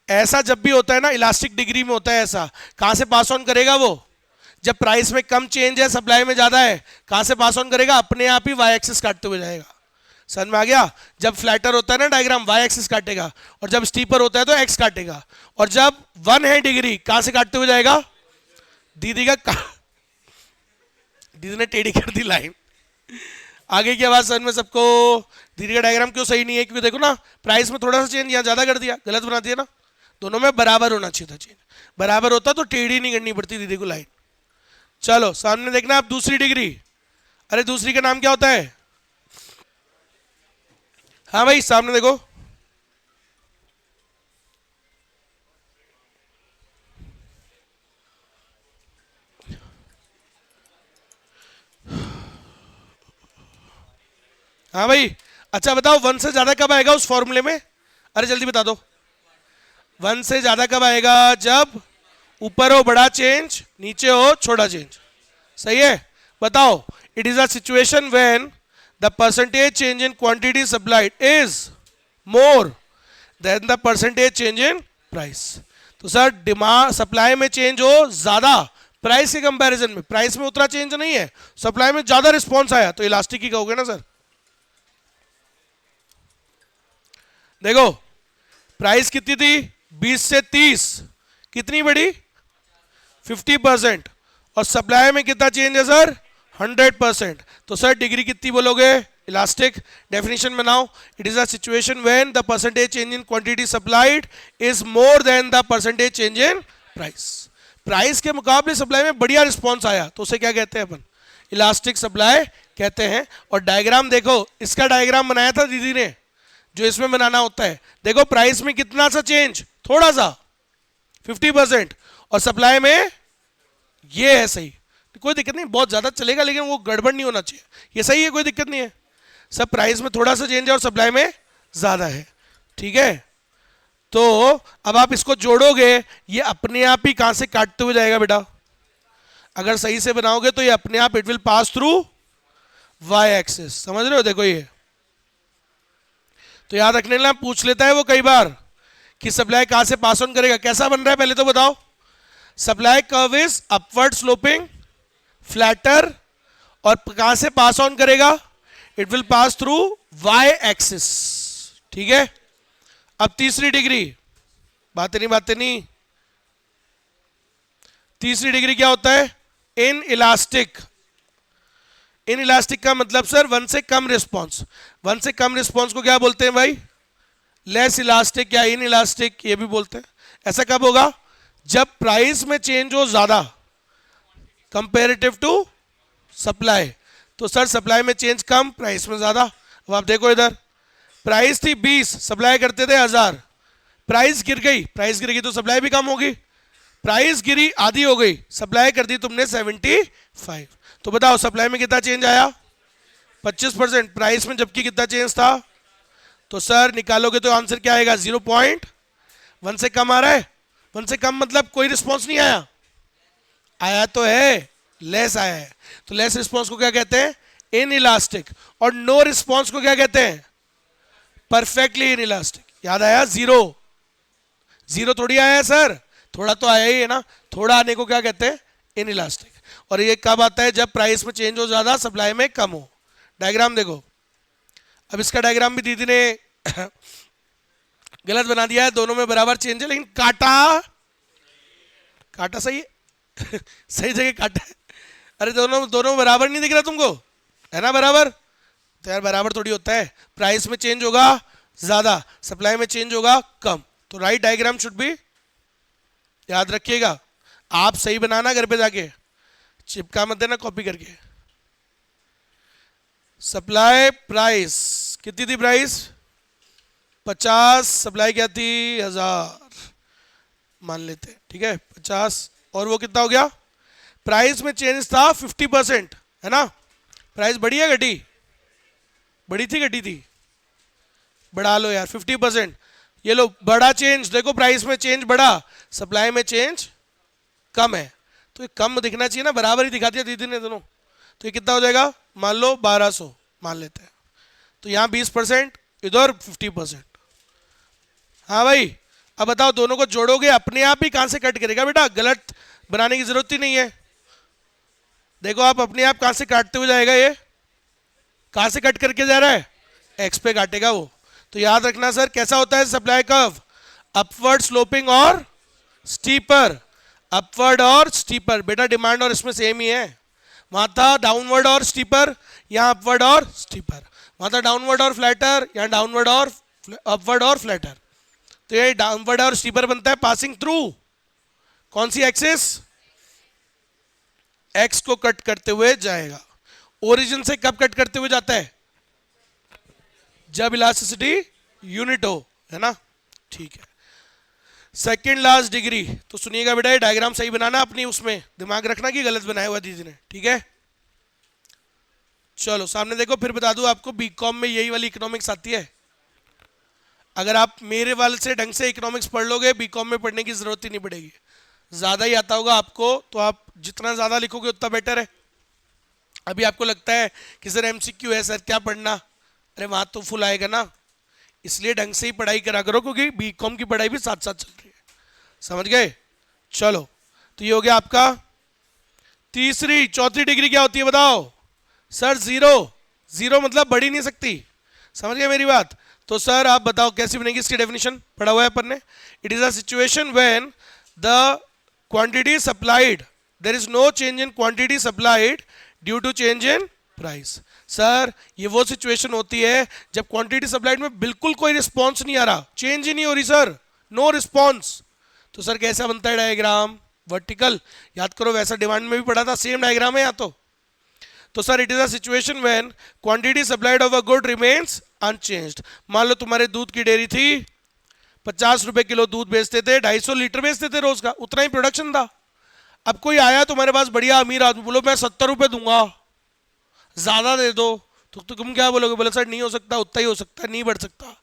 ऐसा जब भी होता है ना इलास्टिक डिग्री में होता है ऐसा, कहां से पास ऑन करेगा वो, जब प्राइस में कम चेंज है सप्लाई में ज्यादा है, कहां से पास ऑन करेगा, अपने आप ही वाई एक्सिस काटते हुए जाएगा। समझ में आ गया। जब फ्लैटर होता है ना डायग्राम वाई एक्सिस काटेगा, और जब स्टीपर होता है तो एक्स काटेगा, और जब 1 है डिग्री कहां से काटते हुए जाएगा, दीदी दीदी ने टेढ़ी कर दी लाइन। आगे की आवाज समझ में सबको। दीदी का डायग्राम क्यों सही नहीं है, क्योंकि देखो ना प्राइस में थोड़ा सा चेंज यहाँ ज्यादा कर दिया, गलत बना दिया ना। दोनों में बराबर होना चाहिए था चेंज, बराबर होता तो टेढ़ी नहीं करनी पड़ती दीदी को लाइन। चलो सामने देखना आप दूसरी डिग्री। अरे दूसरी का नाम क्या होता है, हाँ भाई सामने देखो, हाँ भाई। अच्छा बताओ 1 से ज्यादा कब आएगा उस फॉर्मूले में, अरे जल्दी बता दो। 1 से ज्यादा कब आएगा, जब ऊपर हो बड़ा चेंज, नीचे हो छोटा चेंज। सही है, बताओ। It is a situation when the percentage change in quantity supplied is more than the percentage change in price. तो सर डिमांड सप्लाई में चेंज हो ज्यादा प्राइस के कंपैरिजन में, प्राइस में उतना चेंज नहीं है, सप्लाई में ज्यादा रिस्पॉन्स आया, तो इलास्टिक ही कहोगे ना सर। देखो प्राइस कितनी थी 20 से 30, कितनी बढ़ी 50%, और सप्लाई में कितना चेंज है सर 100%। तो सर डिग्री कितनी बोलोगे, इलास्टिक डेफिनेशन बनाओ। It is a situation when the percentage change in quantity supplied is more than the percentage change in price. Price के मुकाबले सप्लाई में बढ़िया रिस्पॉन्स आया तो उसे क्या कहते हैं अपन, इलास्टिक सप्लाई कहते हैं। और डायग्राम देखो, इसका डायग्राम बनाया था दीदी ने जो इसमें बनाना होता है। देखो प्राइस में कितना सा चेंज, थोड़ा सा 50%, और सप्लाई में ये है सही, कोई दिक्कत नहीं, बहुत ज्यादा चलेगा लेकिन वो गड़बड़ नहीं होना चाहिए, ये सही है कोई दिक्कत नहीं है। सब प्राइस में थोड़ा सा चेंज है और सप्लाई में ज्यादा है, ठीक है। तो अब आप इसको जोड़ोगे, ये अपने आप ही कहां से काटते हुए जाएगा बेटा, अगर सही से बनाओगे तो ये अपने आप it will pass through Y axis, समझ रहे हो। देखो ये तो याद रखने ना, पूछ लेता है वो कई बार कि सप्लाई कहां से पास ऑन करेगा। कैसा बन रहा है पहले तो बताओ, supply curve is upward sloping flatter, और कहां से पास ऑन करेगा? It will pass through y axis. ठीक है, अब तीसरी डिग्री, बातें नहीं। तीसरी डिग्री क्या होता है? In elastic. इन इलास्टिक का मतलब सर वन से कम रिस्पॉन्स। वन से कम रिस्पॉन्स को क्या बोलते हैं भाई? लेस इलास्टिक या इन इलास्टिक, ये भी बोलते हैं। ऐसा कब होगा? जब प्राइस में चेंज हो ज्यादा कंपेरेटिव टू सप्लाई। तो सर सप्लाई में चेंज कम, प्राइस में ज्यादा। अब आप देखो इधर, प्राइस थी 20, सप्लाई करते थे 1000, प्राइस गिर गई तो सप्लाई भी कम होगी। प्राइस गिरी, आधी हो गई, सप्लाई कर दी तुमने 75। तो बताओ सप्लाई में कितना चेंज आया? 25%। प्राइस में जबकि कितना चेंज था? तो सर निकालोगे तो आंसर क्या आएगा? 0.1 से कम आ रहा है। 1 से कम मतलब कोई रिस्पॉन्स नहीं आया, आया तो है, लेस आया है। तो लेस रिस्पॉन्स को क्या कहते हैं? In elastic. और नो रिस्पॉन्स को क्या कहते हैं? Perfectly in elastic. याद आया? जीरो थोड़ी आया है सर, थोड़ा तो आया ही है ना। थोड़ा आने को क्या कहते हैं? In elastic. और ये कब आता है? जब प्राइस में चेंज हो ज्यादा, सप्लाई में कम हो। डायग्राम देखो। अब इसका डायग्राम भी दीदी ने गलत बना दिया है, दोनों में बराबर चेंज है, लेकिन काटा सही है सही जगह काटा है। अरे दोनों बराबर नहीं दिख रहा तुमको? है ना बराबर? तो यार बराबर थोड़ी होता है, प्राइस में चेंज होगा ज्यादा, सप्लाई में चेंज होगा कम। तो राइट डायग्राम शुड बी, याद रखिएगा। आप सही बनाना घर पे जाके, चिपका मत देना कॉपी करके। सप्लाई प्राइस कितनी थी? प्राइस 50, सप्लाई क्या थी? 1000 मान लेते हैं, ठीक है 50। और वो कितना हो गया? प्राइस में चेंज था 50%, है ना? प्राइस बढ़ी है घटी? बढ़ी थी घटी थी? बढ़ा लो यार 50%। ये लो बड़ा चेंज, देखो प्राइस में चेंज बढ़ा, सप्लाई में चेंज कम है। तो ये कम दिखना चाहिए ना, बराबर ही दिखा दिया दीदी ने दोनों। तो ये कितना हो जाएगा? मान लो 1200 मान लेते हैं। तो यहाँ 20%, इधर 50%। हाँ भाई, अब बताओ दोनों को जोड़ोगे अपने आप ही कहां से कट करेगा बेटा? गलत बनाने की जरूरत ही नहीं है। देखो आप अपने आप कहां से काटते हुए जाएगा, ये कहां से कट करके जा रहा है? एक्स पे काटेगा वो। तो याद रखना सर कैसा होता है सप्लाई कर्व? अपवर्ड स्लोपिंग और स्टीपर। अपवर्ड और स्टीपर बेटा, डिमांड और इसमें सेम ही है। वहां था डाउनवर्ड और स्टीपर, यहाँ अपवर्ड और स्टीपर। वहां था डाउनवर्ड और फ्लैटर, यहाँ डाउनवर्ड और अपवर्ड और फ्लैटर। तो ये डाउनवर्ड और स्टीपर बनता है पासिंग थ्रू कौन सी एक्सिस? एक्स को कट करते हुए जाएगा। ओरिजिन से कब कट करते हुए जाता है? जब इलास्टिसिटी यूनिट हो, है ना? ठीक है। सेकेंड लास्ट डिग्री, तो सुनिएगा बेटा, ये डायग्राम सही बनाना, अपनी उसमें दिमाग रखना कि गलत बनाया हुआ दीदी ने, ठीक है? चलो सामने देखो, फिर बता दूं आपको बीकॉम में यही वाली इकोनॉमिक्स आती है। अगर आप मेरे वाले से ढंग से इकोनॉमिक्स पढ़ लोगे, बीकॉम में पढ़ने की जरूरत ही नहीं पड़ेगी। ज्यादा ही आता होगा आपको, तो आप जितना ज्यादा लिखोगे उतना बेटर है। अभी आपको लगता है कि सर एमसीक्यू है सर क्या पढ़ना, अरे वहां तो फुल आएगा ना, इसलिए ढंग से ही पढ़ाई करा करो, क्योंकि बीकॉम की पढ़ाई भी साथ साथ चल रही है। समझ गए? चलो, तो ये हो गया आपका तीसरी। चौथी डिग्री क्या होती है बताओ? सर जीरो मतलब बढ़ ही नहीं सकती। समझ गए मेरी बात? तो सर आप बताओ कैसी बनेगी इसकी डेफिनेशन? पढ़ा हुआ है अपन ने। It is a situation when the quantity supplied, there is no change in quantity supplied due to change in price. Sir ये वो सिचुएशन होती है जब क्वांटिटी सप्लाइड में बिल्कुल कोई रिस्पॉन्स नहीं आ रहा, चेंज ही नहीं हो रही सर, नो रिस्पॉन्स। तो सर कैसा बनता है डायग्राम? वर्टिकल। याद करो वैसा डिमांड में भी पढ़ा था, सेम डायग्राम है यहाँ तो sir it is a situation when quantity supplied of a good remains unchanged. मान लो तुम्हारे दूध की डेयरी थी, 50 रुपए किलो दूध बेचते थे, 250 लीटर बेचते थे रोज का, उतना ही प्रोडक्शन था। अब कोई आया तुम्हारे पास बढ़िया अमीर आदमी, बोलो मैं 70 रुपए दूंगा, ज्यादा दे दो, तो तुम क्या बोलोगे? बोले सर नहीं हो सकता, उतना ही हो सकता है, नहीं बढ़ सकता।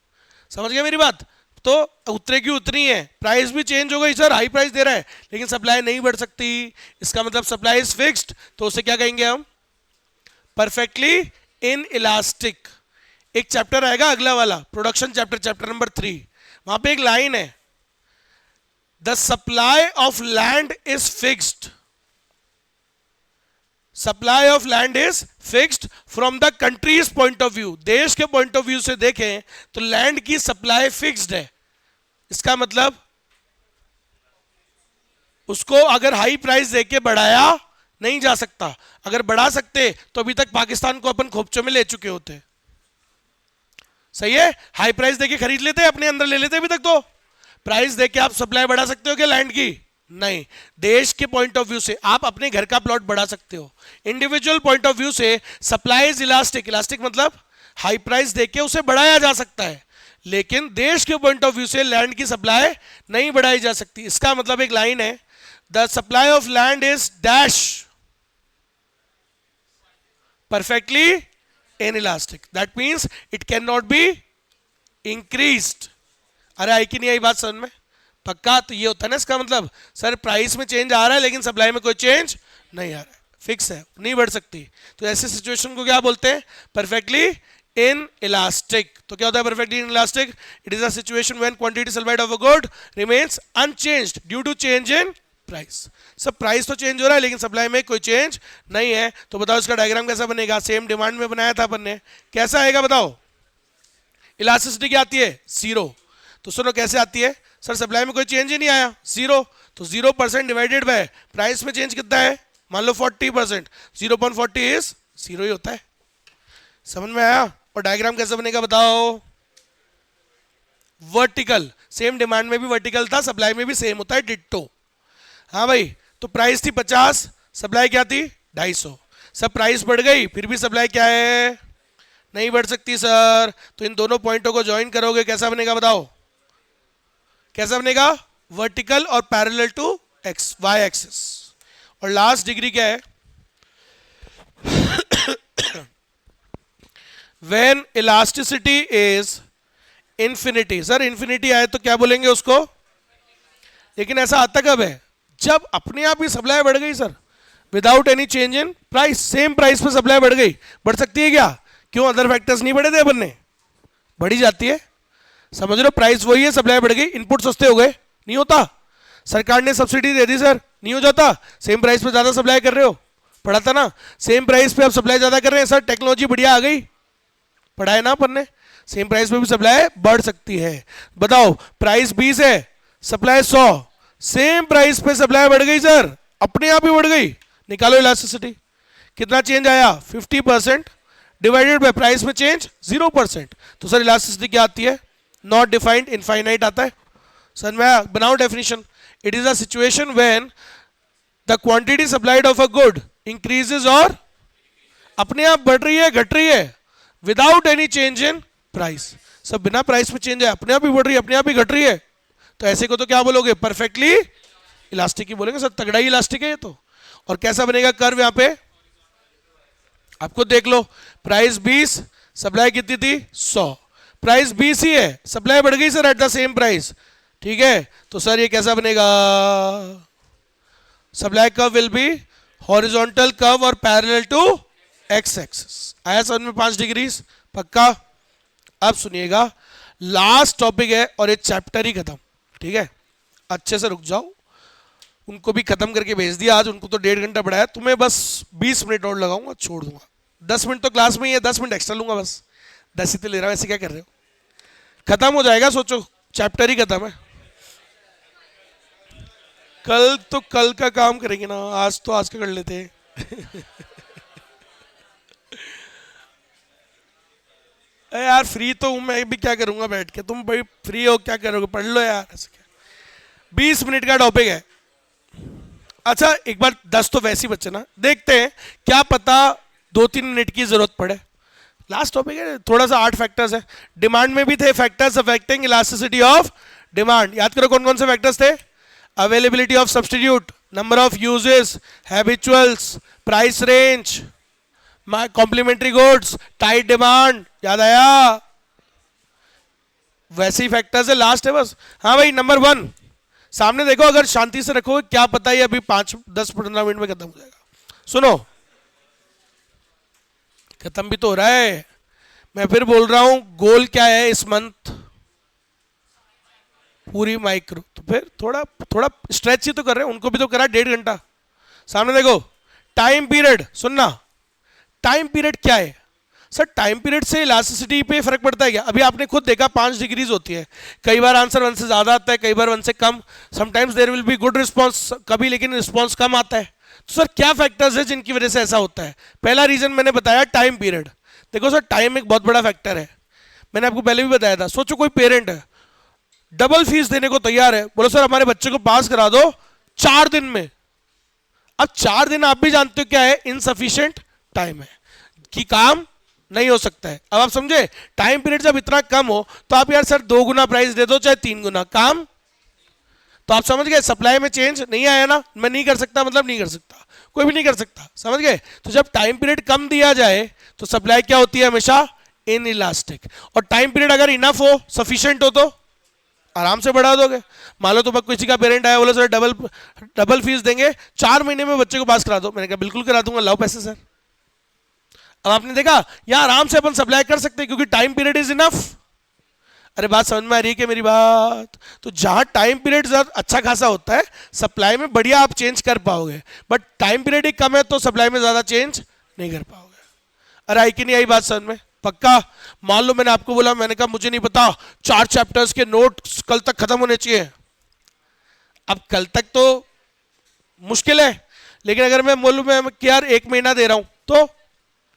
समझ गया मेरी बात? तो उतरे की उतनी है, प्राइस भी चेंज हो गई सर, हाई प्राइस दे रहा है, लेकिन सप्लाई नहीं बढ़ सकती, इसका मतलब सप्लाई इज फिक्स्ड। तो उसे क्या कहेंगे हम? Perfectly in elastic. एक चैप्टर आएगा अगला वाला, प्रोडक्शन चैप्टर, चैप्टर नंबर 3, वहां पे एक लाइन है, the supply of land is fixed, supply of land is fixed from the countries point of view, देश के पॉइंट ऑफ व्यू से देखें तो लैंड की सप्लाई फिक्स्ड है। इसका मतलब उसको अगर हाई प्राइस देके बढ़ाया नहीं जा सकता, अगर बढ़ा सकते तो अभी तक पाकिस्तान को अपन खोपचों में ले चुके होते। सही है, हाई प्राइस देके खरीद लेते, अपने अंदर ले लेते। अभी तक तो प्राइस देके आप सप्लाई बढ़ा सकते हो क्या लैंड की? नहीं। देश के पॉइंट ऑफ व्यू से आप अपने घर का प्लॉट बढ़ा सकते हो। इंडिविजुअल पॉइंट ऑफ व्यू से सप्लाई इज इलास्टिक, इलास्टिक मतलब हाई प्राइस देके उसे बढ़ाया जा सकता है, लेकिन देश के पॉइंट ऑफ व्यू से लैंड की सप्लाई नहीं बढ़ाई जा सकती। इसका मतलब एक लाइन है, the supply of land is dash perfectly inelastic, that means it cannot be increased। अरे आई कि नहीं आई बात समझ में? पक्का? तो ये होता है ना इसका मतलब, सर प्राइस में चेंज आ रहा है लेकिन सप्लाई में कोई चेंज नहीं आ रहा है, फिक्स है, नहीं बढ़ सकती। तो ऐसे सिचुएशन को क्या बोलते हैं? Perfectly inelastic. तो क्या होता है perfectly inelastic? It is a situation when quantity supplied of a good remains unchanged due to change in price. सब प्राइस तो चेंज हो रहा है लेकिन सप्लाई में कोई चेंज नहीं है। तो बताओ इसका डायग्राम कैसा बनेगा? सेम डिमांड में बनाया था अपन ने, कैसा आएगा बताओ? इलास्टिसिटी क्या आती है? जीरो। तो सुनो कैसे आती है? सर सप्लाई में कोई चेंज ही नहीं आया, जीरो। तो 0% डिवाइडेड बाय प्राइस में चेंज कितना है? मान लो 40%, 0.40 इज जीरो ही होता है। समझ में आया? और डायग्राम कैसा बनेगा बताओ? वर्टिकल, सेम डिमांड में भी वर्टिकल था, सप्लाई में भी सेम होता है, डिट्टो। हाँ भाई, तो प्राइस थी 50, सप्लाई क्या थी? 250। सब प्राइस बढ़ गई फिर भी सप्लाई क्या है? नहीं बढ़ सकती सर। तो इन दोनों पॉइंटों को ज्वाइन करोगे कैसा बनेगा बताओ? कैसा बनेगा? वर्टिकल और parallel to X Y axis. और लास्ट डिग्री क्या है? When elasticity is infinity. Sir infinity आए तो क्या बोलेंगे उसको? लेकिन ऐसा आता कब है? जब अपने आप ही सप्लाई बढ़ गई sir, without any change in price, same price पे सप्लाई बढ़ गई। बढ़ सकती है क्या? क्यों? अदर फैक्टर्स नहीं बढ़े थे अपन ने, बढ़ी जाती है। समझ लो, प्राइस वही है, सप्लाई बढ़ गई, इनपुट सस्ते हो गए, नहीं होता। सरकार ने सब्सिडी दे दी सर, नहीं हो जाता। सेम प्राइस पे ज्यादा सप्लाई कर रहे हो, पढ़ा था ना? सेम प्राइस पे आप सप्लाई ज्यादा कर रहे हैं सर, टेक्नोलॉजी बढ़िया आ गई, पढ़ाया ना अपन ने? सेम प्राइस पे भी सप्लाई बढ़ सकती है। बताओ प्राइस 20 है, सप्लाई 100, सेम प्राइस पे सप्लाई बढ़ गई सर, अपने आप ही बढ़ गई। निकालो इलास्टिसिटी, कितना चेंज आया? 50% डिवाइडेड बाय प्राइस में चेंज 0%। तो सर इलास्टिसिटी क्या आती है? नॉट डिफाइंड, इनफाइनाइट आता है। सर मैं बनाओ definition, it is a situation when the quantity supplied of a good increases, और अपने आप बढ़ रही है, घट रही है, without any change in price. सब बिना प्राइस में चेंज है, अपने आप ही बढ़ रही है, अपने आप ही घट रही है। तो ऐसे को तो क्या बोलोगे? परफेक्टली इलास्टिक ही बोलेंगे सर, तगड़ा ही इलास्टिक है ये तो। और कैसा बनेगा कर्व? यहां पे आपको देख लो, प्राइस 20, सप्लाई कितनी थी? 100। प्राइस 20 ही है, सप्लाई बढ़ गई sir at the same price, ठीक है। तो सर ये कैसा बनेगा? Supply curve will be horizontal curve और पैरेलल टू एक्स एक्सिस। आया समझ में? 5 डिग्री पक्का? अब सुनिएगा, लास्ट टॉपिक है और ये चैप्टर ही खत्म, ठीक है? अच्छे से रुक जाओ, उनको भी खत्म करके भेज दिया आज, उनको तो 1.5 घंटा पढ़ाया, तुम्हें बस 20 मिनट और लगाऊंगा, छोड़ दूंगा। 10 मिनट तो क्लास में ही है, 10 मिनट एक्स्ट्रा लूंगा बस। 10 ही तो ले रहा हूं, ऐसे क्या कर रहे हो? खत्म हो जाएगा, सोचो चैप्टर ही खत्म है। कल तो कल का काम करेंगे ना, आज तो आज का कर लेते हैं। यार फ्री तो हूं मैं भी, क्या करूंगा बैठ के? तुम भाई फ्री हो, क्या करोगे? पढ़ लो यार। 20 मिनट का टॉपिक है। अच्छा एक बार 10 तो वैसे ही बच्चे ना, देखते हैं, क्या पता 2-3 मिनट की जरूरत पड़े। लास्ट टॉपिक है, थोड़ा सा 8 फैक्टर्स है। डिमांड में भी थे factors affecting elasticity of demand. याद करो कौन कौन से फैक्टर्स थे? Availability of substitute, number of uses, habituals, price range, complementary goods, tight demand. याद आया? वैसे ही फैक्टर्स है, लास्ट है बस। हाँ भाई नंबर 1 सामने देखो, अगर शांति से रखोगे क्या पता ही अभी 5-10-15 मिनट में खत्म हो जाएगा। सुनो, खत्म भी तो हो रहा है। मैं फिर बोल रहा हूं, गोल क्या है इस मंथ? पूरी माइक्रो। तो फिर थोड़ा थोड़ा स्ट्रेच ही तो कर रहे हैं, उनको भी तो करा 1.5 घंटा। सामने देखो, टाइम पीरियड, सुनना, टाइम पीरियड क्या है सर? टाइम पीरियड से इलास्टिसिटी पे फर्क पड़ता है क्या? अभी आपने खुद देखा 5 डिग्रीज होती है, कई बार आंसर 1 से ज्यादा आता है, कई बार 1 से कम, sometimes there will be good response, कभी लेकिन रिस्पॉन्स कम आता है। तो सर क्या फैक्टर्स है जिनकी वजह से ऐसा होता है? पहला रीजन मैंने बताया टाइम पीरियड। देखो सर टाइम एक बहुत बड़ा फैक्टर है, मैंने आपको पहले भी बताया था। सोचो कोई पेरेंट है, डबल फीस देने को तैयार है, बोलो सर हमारे बच्चे को पास करा दो 4 दिन में। अब 4 दिन आप भी जानते हो क्या है, इनसफिशिएंट टाइम है कि काम नहीं हो सकता है। अब आप समझे, टाइम पीरियड जब इतना कम हो तो आप यार सर 2 गुना प्राइस दे दो चाहे 3 गुना, काम तो आप समझ गए, सप्लाई में चेंज नहीं आया ना, मैं नहीं कर सकता मतलब नहीं कर सकता, कोई भी नहीं कर सकता, समझ गए। तो जब टाइम पीरियड कम दिया जाए तो सप्लाई क्या होती है, हमेशा इन इलास्टिक। और टाइम पीरियड अगर इनफ हो, सफिशिएंट हो, तो आराम से बढ़ा दोगे। मान लो तो किसी का पेरेंट आया, बोले सर डबल फीस देंगे, 4 महीने में बच्चे को पास करा दो। मैंने कहा बिल्कुल करा दूंगा, लाओ पैसे सर। अब आपने देखा यहां आराम से अपन सप्लाई कर सकते हैं क्योंकि टाइम पीरियड इज इनफ। अरे बात समझ में आ रही है क्या मेरी बात? तो जहां टाइम पीरियड अच्छा खासा होता है, सप्लाई में बढ़िया आप चेंज कर पाओगे, बट टाइम पीरियड ही कम है तो सप्लाई में ज्यादा चेंज नहीं कर पाओगे। अरे आई कि नहीं आई बात समझ में? पक्का? मान लो मैंने आपको बोला, मैंने कहा मुझे नहीं पता 4 चैप्टर्स के नोट्स कल तक खत्म होने चाहिए। अब कल तक तो मुश्किल है, लेकिन अगर मैं बोलूं मैं कि यार 1 महीना दे रहा हूं तो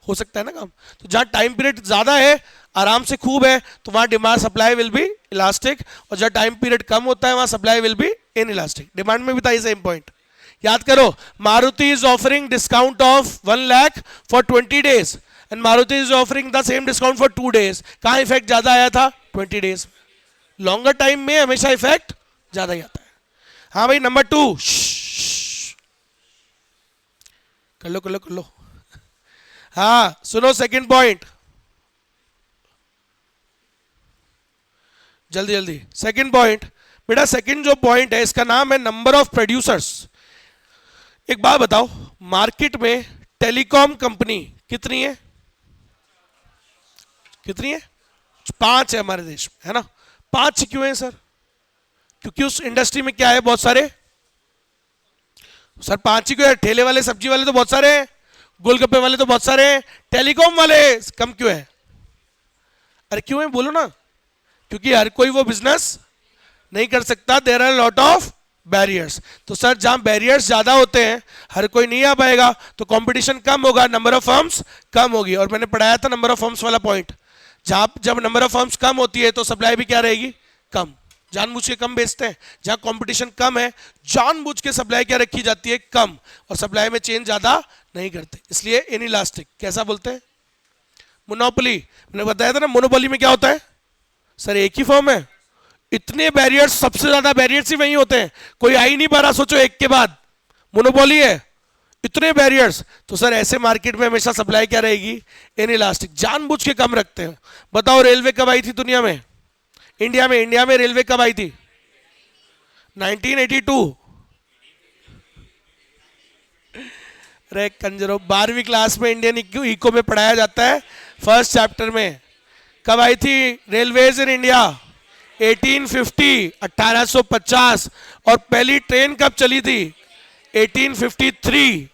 हो सकता है ना काम। तो जहां टाइम पीरियड ज्यादा है, आराम से खूब है, तो वहां demand supply will be elastic, और जहां टाइम पीरियड कम होता है वहां supply will be in elastic. Demand में भी था सेम पॉइंट, याद करो। Maruti is offering discount of 1 lakh for 20 days and Maruti is offering the same discount for 2 days. कहां इफेक्ट ज्यादा आया था? 20 डेज। लॉन्गर टाइम में हमेशा इफेक्ट ज्यादा ही आता है। हाँ भाई नंबर 2, कर लो कर लो कर लो। हाँ सुनो सेकंड पॉइंट, जल्दी जल्दी। सेकंड पॉइंट बेटा, सेकंड जो पॉइंट है इसका नाम है नंबर ऑफ प्रोड्यूसर्स। एक बात बताओ, मार्केट में टेलीकॉम कंपनी कितनी है? कितनी है? 5 है हमारे देश में, है ना। 5 क्यों है सर? क्योंकि उस इंडस्ट्री में क्या है, बहुत सारे सर 5 ही क्यों है? ठेले वाले सब्जी वाले तो बहुत सारे हैं, गोलगप्पे वाले तो बहुत सारे हैं, टेलीकॉम वाले कम क्यों है? अरे क्यों है बोलो ना? क्योंकि हर कोई वो बिजनेस नहीं कर सकता, there are lot of barriers. तो सर जहां बैरियर्स ज्यादा होते हैं, हर कोई नहीं आ पाएगा, तो कंपटीशन कम होगा, नंबर ऑफ फर्म्स कम होगी। और मैंने पढ़ाया था नंबर ऑफ फर्म्स वाला पॉइंट, जब नंबर ऑफ फर्म्स कम होती है तो सप्लाई भी क्या रहेगी? कम। जानबूझ के कम बेचते हैं, जहां कंपटीशन कम है जानबूझ के सप्लाई क्या रखी जाती है? कम, और सप्लाई में चेंज ज्यादा नहीं करते, इसलिए इनइलास्टिक। कैसा बोलते हैं? मोनोपोली। मैंने बताया था ना, मोनोपोली में क्या होता है सर? एक ही फॉर्म है, इतने बैरियर्स, सबसे ज्यादा बैरियर्स ही वही होते हैं, कोई आ ही नहीं पा रहा, सोचो एक के बाद। मोनोपोली है, इतने बैरियर्स, तो सर ऐसे मार्केट में हमेशा सप्लाई क्या रहेगी? इनइलास्टिक। जानबूझ के कम रखते हैं। बताओ रेलवे कब आई थी दुनिया में? इंडिया में रेलवे कब आई थी? 1982। रे कंजरो, 12वीं क्लास में इंडियन इको में पढ़ाया जाता है, फर्स्ट चैप्टर में। कब आई थी रेलवेज इन इंडिया? 1850, 1850। और पहली ट्रेन कब चली थी? 1853,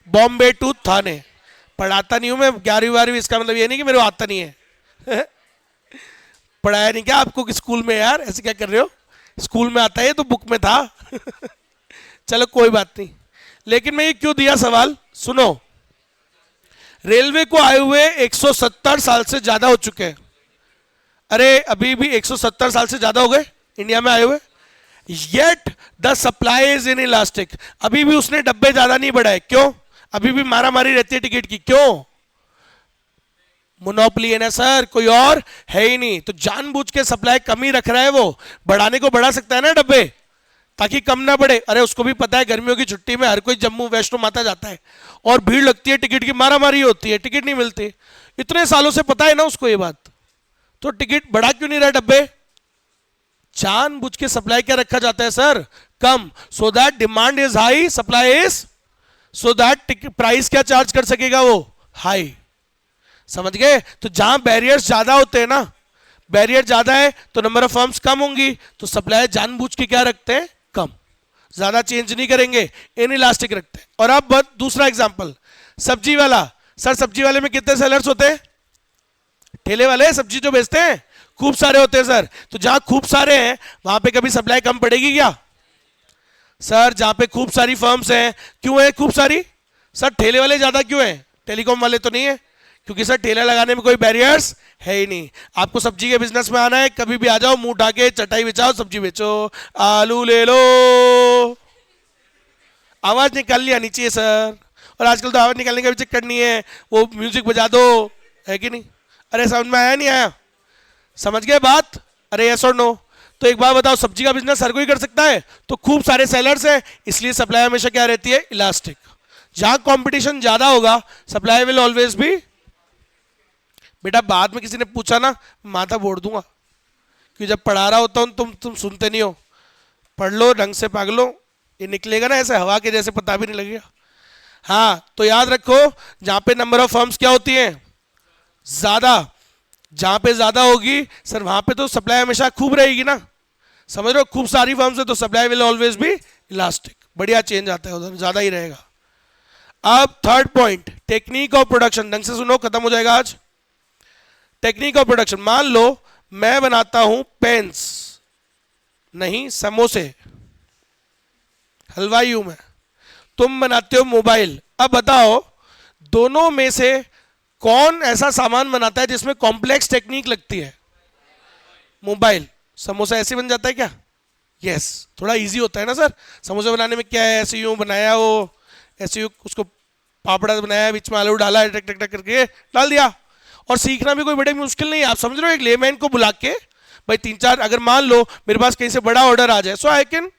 बॉम्बे टू थाने। पढ़ाता नहीं हूं मैं 11वीं 12वीं, इसका मतलब ये नहीं कि मेरे को आता नहीं है। पढ़ाया नहीं क्या आपको कि स्कूल में? यार ऐसे क्या कर रहे हो, स्कूल में आता है तो बुक में था। चलो कोई बात नहीं, लेकिन मैं ये क्यों दिया सवाल, सुनो। रेलवे को आए हुए 170 साल से ज्यादा हो चुके हैं। अरे अभी भी 170 साल से ज्यादा हो गए इंडिया में आए हुए, yet the supply is in elastic. अभी भी उसने डब्बे ज्यादा नहीं बढ़ाए, क्यों? अभी भी मारा मारी रहती है टिकट की, क्यों? मोनोपोली है ना सर, कोई और है ही नहीं। तो जानबूझ के सप्लाई कम ही रख रहा है, वो बढ़ाने को बढ़ा सकता है ना डब्बे, ताकि कम ना बढ़े। अरे उसको भी पता है गर्मियों की छुट्टी में हर कोई जम्मू वैष्णो माता जाता है और भीड़ लगती है, टिकट की मारामारी होती है, टिकट नहीं मिलती। इतने सालों से पता है ना उसको ये बात, तो टिकट बढ़ा क्यों नहीं रहा डब्बे? जानबूझ के सप्लाई क्या रखा जाता है sir? Come, so that demand is high, supply is, so that price क्या चार्ज कर सकेगा वो? हाई। समझ गए? तो जहां बैरियर्स ज्यादा होते हैं ना, बैरियर ज्यादा है तो नंबर ऑफ फर्म्स कम होंगी, तो सप्लाई जानबूझ के क्या रखते हैं? कम। ज्यादा चेंज नहीं करेंगे, इन इलास्टिक रखते हैं। और अब दूसरा एग्जांपल, सब्जी वाला। सर सब्जी वाले में कितने सेलर्स होते हैं? ठेले वाले सब्जी जो बेचते हैं खूब सारे होते हैं सर। तो जहां खूब सारे हैं वहां पे कभी सप्लाई कम पड़ेगी क्या? सर जहां पे खूब सारी फर्म्स हैं, क्यों है खूब सारी? सर ठेले वाले ज्यादा क्यों हैं? टेलीकॉम वाले तो नहीं है? क्योंकि सर ठेला लगाने में कोई बैरियर्स है ही नहीं। आपको सब्जी के बिजनेस में आना है, कभी भी आ जाओ, मुंह उठा के चटाई बिछाओ, सब्जी बेचो, आलू ले लो। आवाज निकालनी आनी चाहिए सर। और आजकल तो आवाज निकालने का भी चक्कर नहीं है, वो म्यूजिक बजा दो, है कि नहीं? अरे समझ में आया नहीं आया? समझ गए बात? अरे यस और नो? तो एक बात बताओ, सब्जी का बिजनेस हर कोई कर सकता है? तो खूब सारे सेलर्स हैं, इसलिए सप्लाई हमेशा क्या रहती है? इलास्टिक। जहां कंपटीशन ज्यादा होगा सप्लाई विल ऑलवेज भी। बेटा बाद में किसी ने पूछा ना, माथा फोड़ दूंगा, कि जब पढ़ा रहा होता हूं तुम सुनते नहीं हो। पढ़ लो ढंग से पागलो, ये निकलेगा ना ऐसे हवा के जैसे, पता भी नहीं लगेगा। हाँ तो याद रखो, जहां पे नंबर ऑफ फर्म्स क्या होती हैं? ज्यादा। जहां पे ज्यादा होगी सर वहां पे तो सप्लाई हमेशा खूब रहेगी ना। समझ रहे हो? खूब सारी फर्म्स है तो सप्लाई विल ऑलवेज भी इलास्टिक। बढ़िया चेंज आता है उधर, ज्यादा ही रहेगा। अब third point, technique of production. ढंग से सुनो, खत्म हो जाएगा आज। टेक्निक ऑफ प्रोडक्शन, मान लो मैं बनाता हूं पेन्स, नहीं समोसे, हलवाई हूं मैं, तुम बनाते हो मोबाइल। अब बताओ दोनों में से कौन ऐसा सामान बनाता है जिसमें कॉम्प्लेक्स टेक्निक लगती है? मोबाइल। समोसा ऐसे बन जाता है क्या? यस, थोड़ा इजी होता है ना सर। समोसा बनाने में क्या है, ऐसे यूं बनाया, वो ऐसे यूं उसको पापड़ा बनाया, बीच में आलू डाला, टक टक टक करके डाल दिया। और सीखना भी कोई बड़ी मुश्किल नहीं है। आप समझ रहे हो? एक लेमैन को बुला के भाई तीन चार, अगर मान लो मेरे पास कहीं से बड़ा ऑर्डर आ जाए, so I can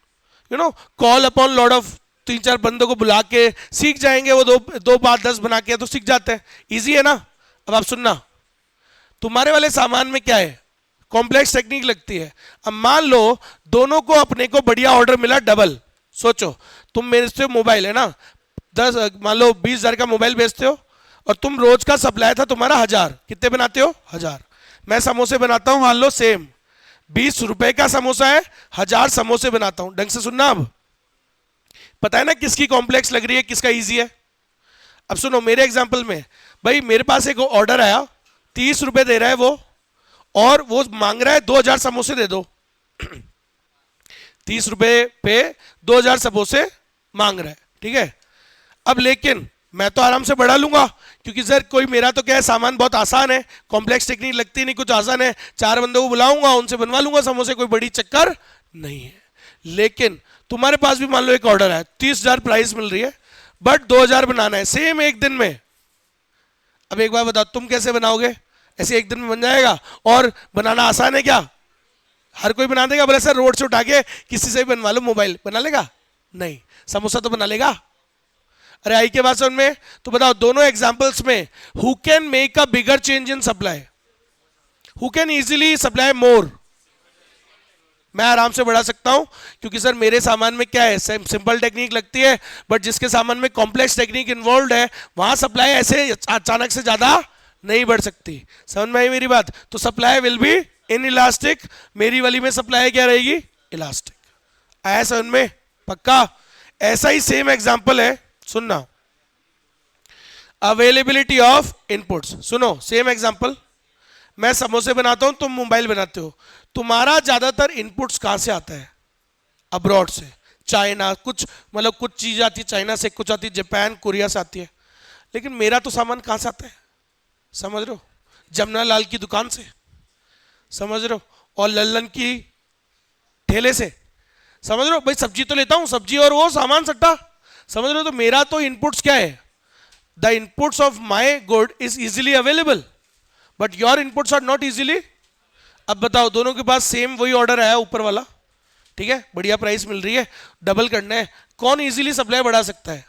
call upon lot of, तीन चार बंदों को बुला के सीख जाएंगे वो, दो बात 10 बना के तो सीख जाते हैं। इजी है ना? अब आप सुनना, तुम्हारे वाले सामान में क्या है? कॉम्प्लेक्स टेक्निक लगती है। अब मान लो दोनों को अपने को बढ़िया ऑर्डर मिला डबल। सोचो, तुम बेचते हो मोबाइल, है ना, 10, मान लो 20,000 का मोबाइल बेचते हो, और तुम रोज का सप्लाई था तुम्हारा 1000। कितने बनाते हो? 1000। मैं समोसे बनाता हूं, मान लो सेम 20 रुपए का समोसा है, 1000 समोसे बनाता हूं। ढंग से सुनना, अब पता है ना किसकी कॉम्प्लेक्स लग रही है, किसका इजी है? अब सुनो मेरे एग्जांपल में, भाई मेरे पास एक ऑर्डर आया, 30 रुपए दे रहा है वो, और वो मांग रहा है 2000 समोसे दे दो। 30 रुपए पे 2000 समोसे मांग रहा है, ठीक है। अब लेकिन मैं तो आराम से बढ़ा लूंगा, क्योंकि सर कोई मेरा तो क्या है, सामान बहुत आसान है, कॉम्प्लेक्स टेक्निक लगती नहीं, कुछ आसान है, 4 बंदों को बुलाऊंगा, उनसे बनवा लूंगा समोसे, कोई बड़ी चक्कर नहीं है। लेकिन तुम्हारे पास भी मान लो एक ऑर्डर है, 30,000 प्राइस मिल रही है, बट 2000 बनाना है सेम एक दिन में। अब एक बार बताओ, तुम कैसे बनाओगे? ऐसे एक दिन में बन जाएगा? और बनाना आसान है क्या? हर कोई बना देगा? बोले सर रोड से उठा के किसी से भी बनवा लो मोबाइल, बना लेगा? नहीं। समोसा तो बना लेगा? अरे आई के बात समझ में? तो बताओ दोनों एग्जांपल्स में who can make a bigger change in supply? Who can easily supply मोर? मैं आराम से बढ़ा सकता हूं, क्योंकि सर मेरे सामान में क्या है, सिंपल टेक्निक लगती है, बट जिसके सामान में कॉम्प्लेक्स टेक्निक इन्वॉल्व है वहां सप्लाई ऐसे अचानक से ज्यादा नहीं बढ़ सकती। समझ में आई मेरी बात? तो supply will be in elastic, मेरी वाली में सप्लाई क्या रहेगी? इलास्टिक। आया समझ में? पक्का? ऐसा ही सेम एग्जांपल है, सुनना, अवेलेबिलिटी ऑफ इनपुट्स। सुनो सेम एग्जांपल, मैं समोसे बनाता हूं, तुम मोबाइल बनाते हो, तुम्हारा ज्यादातर इनपुट्स कहां से आता है? अब्रॉड से, चाइना, कुछ मतलब कुछ चीज आती है चाइना से, कुछ आती है जापान कोरिया से आती है, लेकिन मेरा तो सामान कहां से आता है? समझ रहे हो? जमुना लाल की दुकान से, समझ रहे हो, और लल्लन की ठेले से, समझ रहे हो? भाई सब्जी तो लेता हूं, सब्जी और वो सामान सट्टा, समझ रहे हो? तो मेरा तो इनपुट्स क्या है? The inputs of my good is easily available, but your inputs are not easily. अब बताओ दोनों के पास सेम वही ऑर्डर आया ऊपर वाला, ठीक है, बढ़िया प्राइस मिल रही है, डबल करना है, कौन इजीली सप्लाई बढ़ा सकता है?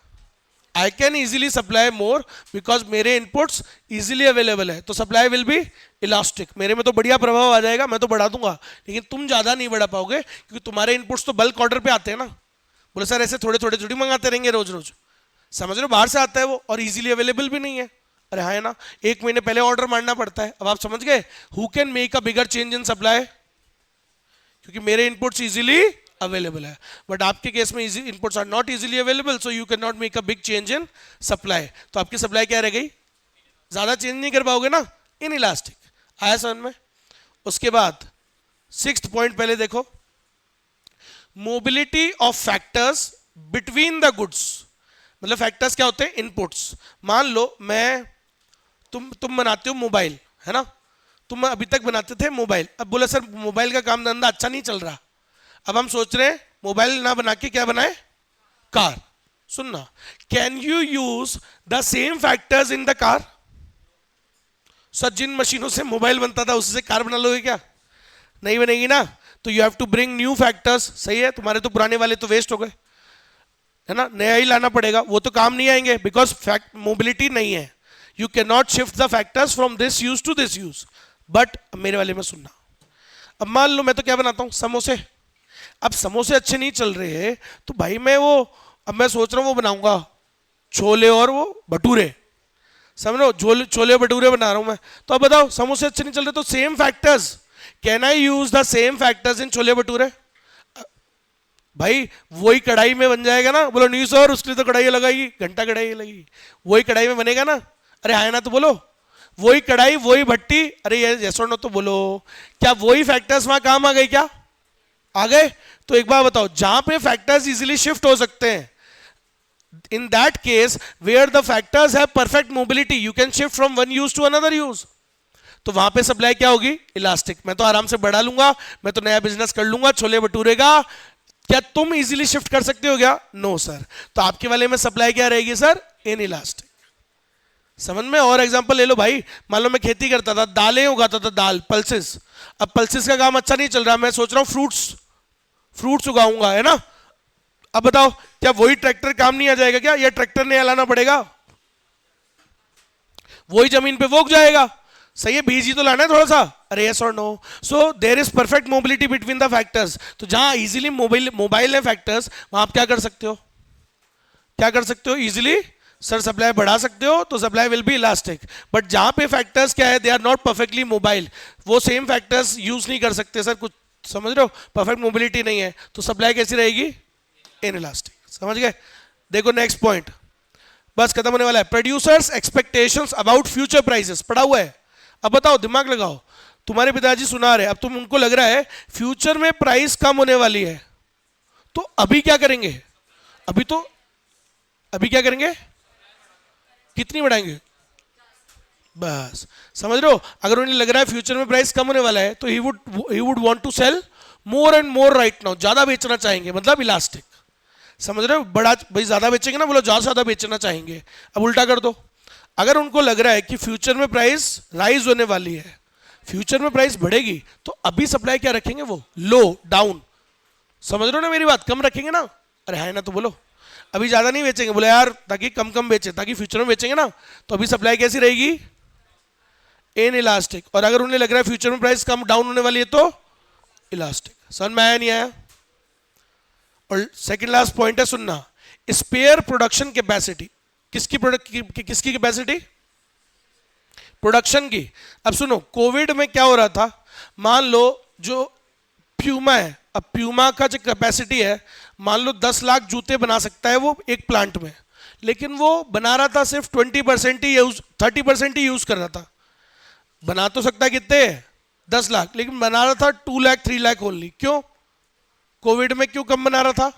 I can easily supply more because मेरे इनपुट्स इजीली अवेलेबल है, तो सप्लाई विल बी इलास्टिक। मेरे में तो बढ़िया प्रभाव आ जाएगा, मैं तो बढ़ा दूंगा, लेकिन तुम ज्यादा नहीं बढ़ा पाओगे, क्योंकि तुम्हारे इनपुट्स तो बल्क ऑर्डर पे आते हैं ना। बोले सर ऐसे थोड़े थोड़े थोड़ी मंगाते रहेंगे रोज रोज, समझ रहे हो? बाहर से आता है वो, और इजीली अवेलेबल भी नहीं है। अरे हाँ है ना, 1 महीने पहले ऑर्डर मारना पड़ता है। अब आप समझ गए who can make a bigger change in supply? क्योंकि मेरे इनपुट्स इजीली अवेलेबल है, बट आपके केस में easy inputs are not easily available, so you can not make a big change in supply. तो आपकी सप्लाई क्या रह गई, ज्यादा चेंज नहीं कर पाओगे ना, इन इलास्टिक। आया समझ में? उसके बाद सिक्स्थ पॉइंट पहले देखो, mobility of factors between the goods. मतलब फैक्टर्स क्या होते हैं, इनपुट्स। मान लो मैं तुम बनाते हो मोबाइल, है ना, तुम अभी तक बनाते थे मोबाइल, अब बोला सर मोबाइल का काम धंधा अच्छा नहीं चल रहा, अब हम सोच रहे हैं मोबाइल ना बना के क्या बनाए, कार। सुनना, can you use the same factors in the car? Sir जिन मशीनों से मोबाइल बनता था उससे कार बना लोगे क्या? नहीं बनेगी ना, तो you have to bring new factors. सही है, तुम्हारे तो पुराने वाले तो वेस्ट हो गए, है ना, नया ही लाना पड़ेगा, वो तो काम नहीं आएंगे बिकॉज फैक्ट मोबिलिटी नहीं है। You can not shift the factors from this use to this use. But मेरे वाले में सुनना, अब मान लो मैं तो क्या बनाता हूं, समोसे। अब समोसे अच्छे नहीं चल रहे हैं तो भाई मैं वो, अब मैं सोच रहा हूँ वो बनाऊंगा छोले और वो भटूरे, समझो, छोले भटूरे बना रहा हूं मैं। तो अब बताओ समोसे अच्छे नहीं चल रहे, तो same factors, can I use the same factors इन छोले भटूरे? भाई वही कढ़ाई में बन जाएगा ना? बोलो नहीं सर उसके लिए तो कढ़ाई लगाएगी, घंटा कढ़ाई लगेगी, वही कढ़ाई में बनेगा ना? अरे है ना, तो बोलो वही कढ़ाई वही भट्टी, अरे यस और नो तो बोलो। क्या वही फैक्टर्स वहां काम आ गए क्या? आ गए। तो एक बार बताओ, जहां पे फैक्टर्स इजीली शिफ्ट हो सकते हैं, in that case where the factors have perfect mobility you can shift from one use to another use, तो वहां पे सप्लाई क्या होगी, इलास्टिक। मैं तो आराम से बढ़ा लूंगा, मैं तो नया बिजनेस कर लूंगा छोले भटूरे का। क्या तुम इजीली शिफ्ट कर सकते हो क्या? No sir. तो आपके वाले में सप्लाई क्या रहेगी सर, इन इलास्टिक। समझ में? और एग्जांपल ले लो भाई, मान लो मैं खेती करता था, दालें उगाता था, दाल पल्सेस। अब पल्सेस का काम अच्छा नहीं चल रहा, मैं सोच रहा हूं फ्रूट्स उगाऊंगा, है ना। अब बताओ क्या वही ट्रैक्टर काम नहीं आ जाएगा क्या, या ट्रैक्टर ने लाना पड़ेगा? वही जमीन पे वो उग जाएगा। सही है, बीज ही तो लाना है थोड़ा सा। अरे यस और no. So there is perfect mobility between the factors. तो जहां इजीली मोबाइल है फैक्टर्स, वहां आप क्या कर सकते हो, क्या कर सकते हो इजीली? सर सप्लाई बढ़ा सकते हो, तो supply will be elastic. But जहां पे फैक्टर्स क्या है, they are not perfectly mobile, वो सेम फैक्टर्स यूज नहीं कर सकते सर, कुछ समझ रहे हो, परफेक्ट मोबिलिटी नहीं है, तो सप्लाई कैसी रहेगी, इन इलास्टिक। समझ गए? देखो नेक्स्ट पॉइंट, बस खत्म होने वाला है। Producers expectations about future prices, पढ़ा हुआ है। अब बताओ, दिमाग लगाओ, तुम्हारे पिताजी सुना रहे, अब तुम उनको लग रहा है फ्यूचर में प्राइस कम होने वाली है, तो अभी क्या करेंगे, अभी क्या करेंगे, कितनी बढ़ाएंगे? बस समझ रहे हो, अगर उन्हें लग रहा है फ्यूचर में प्राइस कम होने वाला है, तो he would want to sell more and more right now, ज्यादा बेचना चाहेंगे, मतलब इलास्टिक। समझ रहे हो, बड़ा भाई ज्यादा बेचेंगे ना, बोलो ज्यादा से ज्यादा बेचना चाहेंगे। अब उल्टा कर दो, अगर उनको लग रहा है कि फ्यूचर में प्राइस राइज होने वाली है, फ्यूचर में प्राइस बढ़ेगी, तो अभी सप्लाई क्या रखेंगे, वो लो डाउन। समझ रहे हो ना मेरी बात, कम रखेंगे ना। अरे है ना, तो बोलो अभी ज्यादा नहीं बेचेंगे, बोले यार ताकि कम कम बेचे, ताकि फ्यूचर में बेचेंगे ना, तो अभी सप्लाई कैसी रहेगी, इन इलास्टिक। और अगर उन्हें लग रहा है फ्यूचर में प्राइस कम डाउन होने वाली है, तो इलास्टिक। समझ में आया नहीं आया? और सेकंड लास्ट पॉइंट है, सुनना, स्पेयर प्रोडक्शन कैपेसिटी। किसकी कैपेसिटी, प्रोडक्शन की। अब सुनो, कोविड में क्या हो रहा था, मान लो जो प्यूमा है, अब प्यूमा का जो कैपेसिटी है, मान लो 10 लाख जूते बना सकता है वो एक प्लांट में, लेकिन वो बना रहा था सिर्फ 20% ही यूज, 30% ही यूज कर रहा था। बना तो सकता है कितने, 10 लाख, लेकिन बना रहा था 2 लाख 3 लाख ओनली। क्यों? कोविड में क्यों कम बना रहा था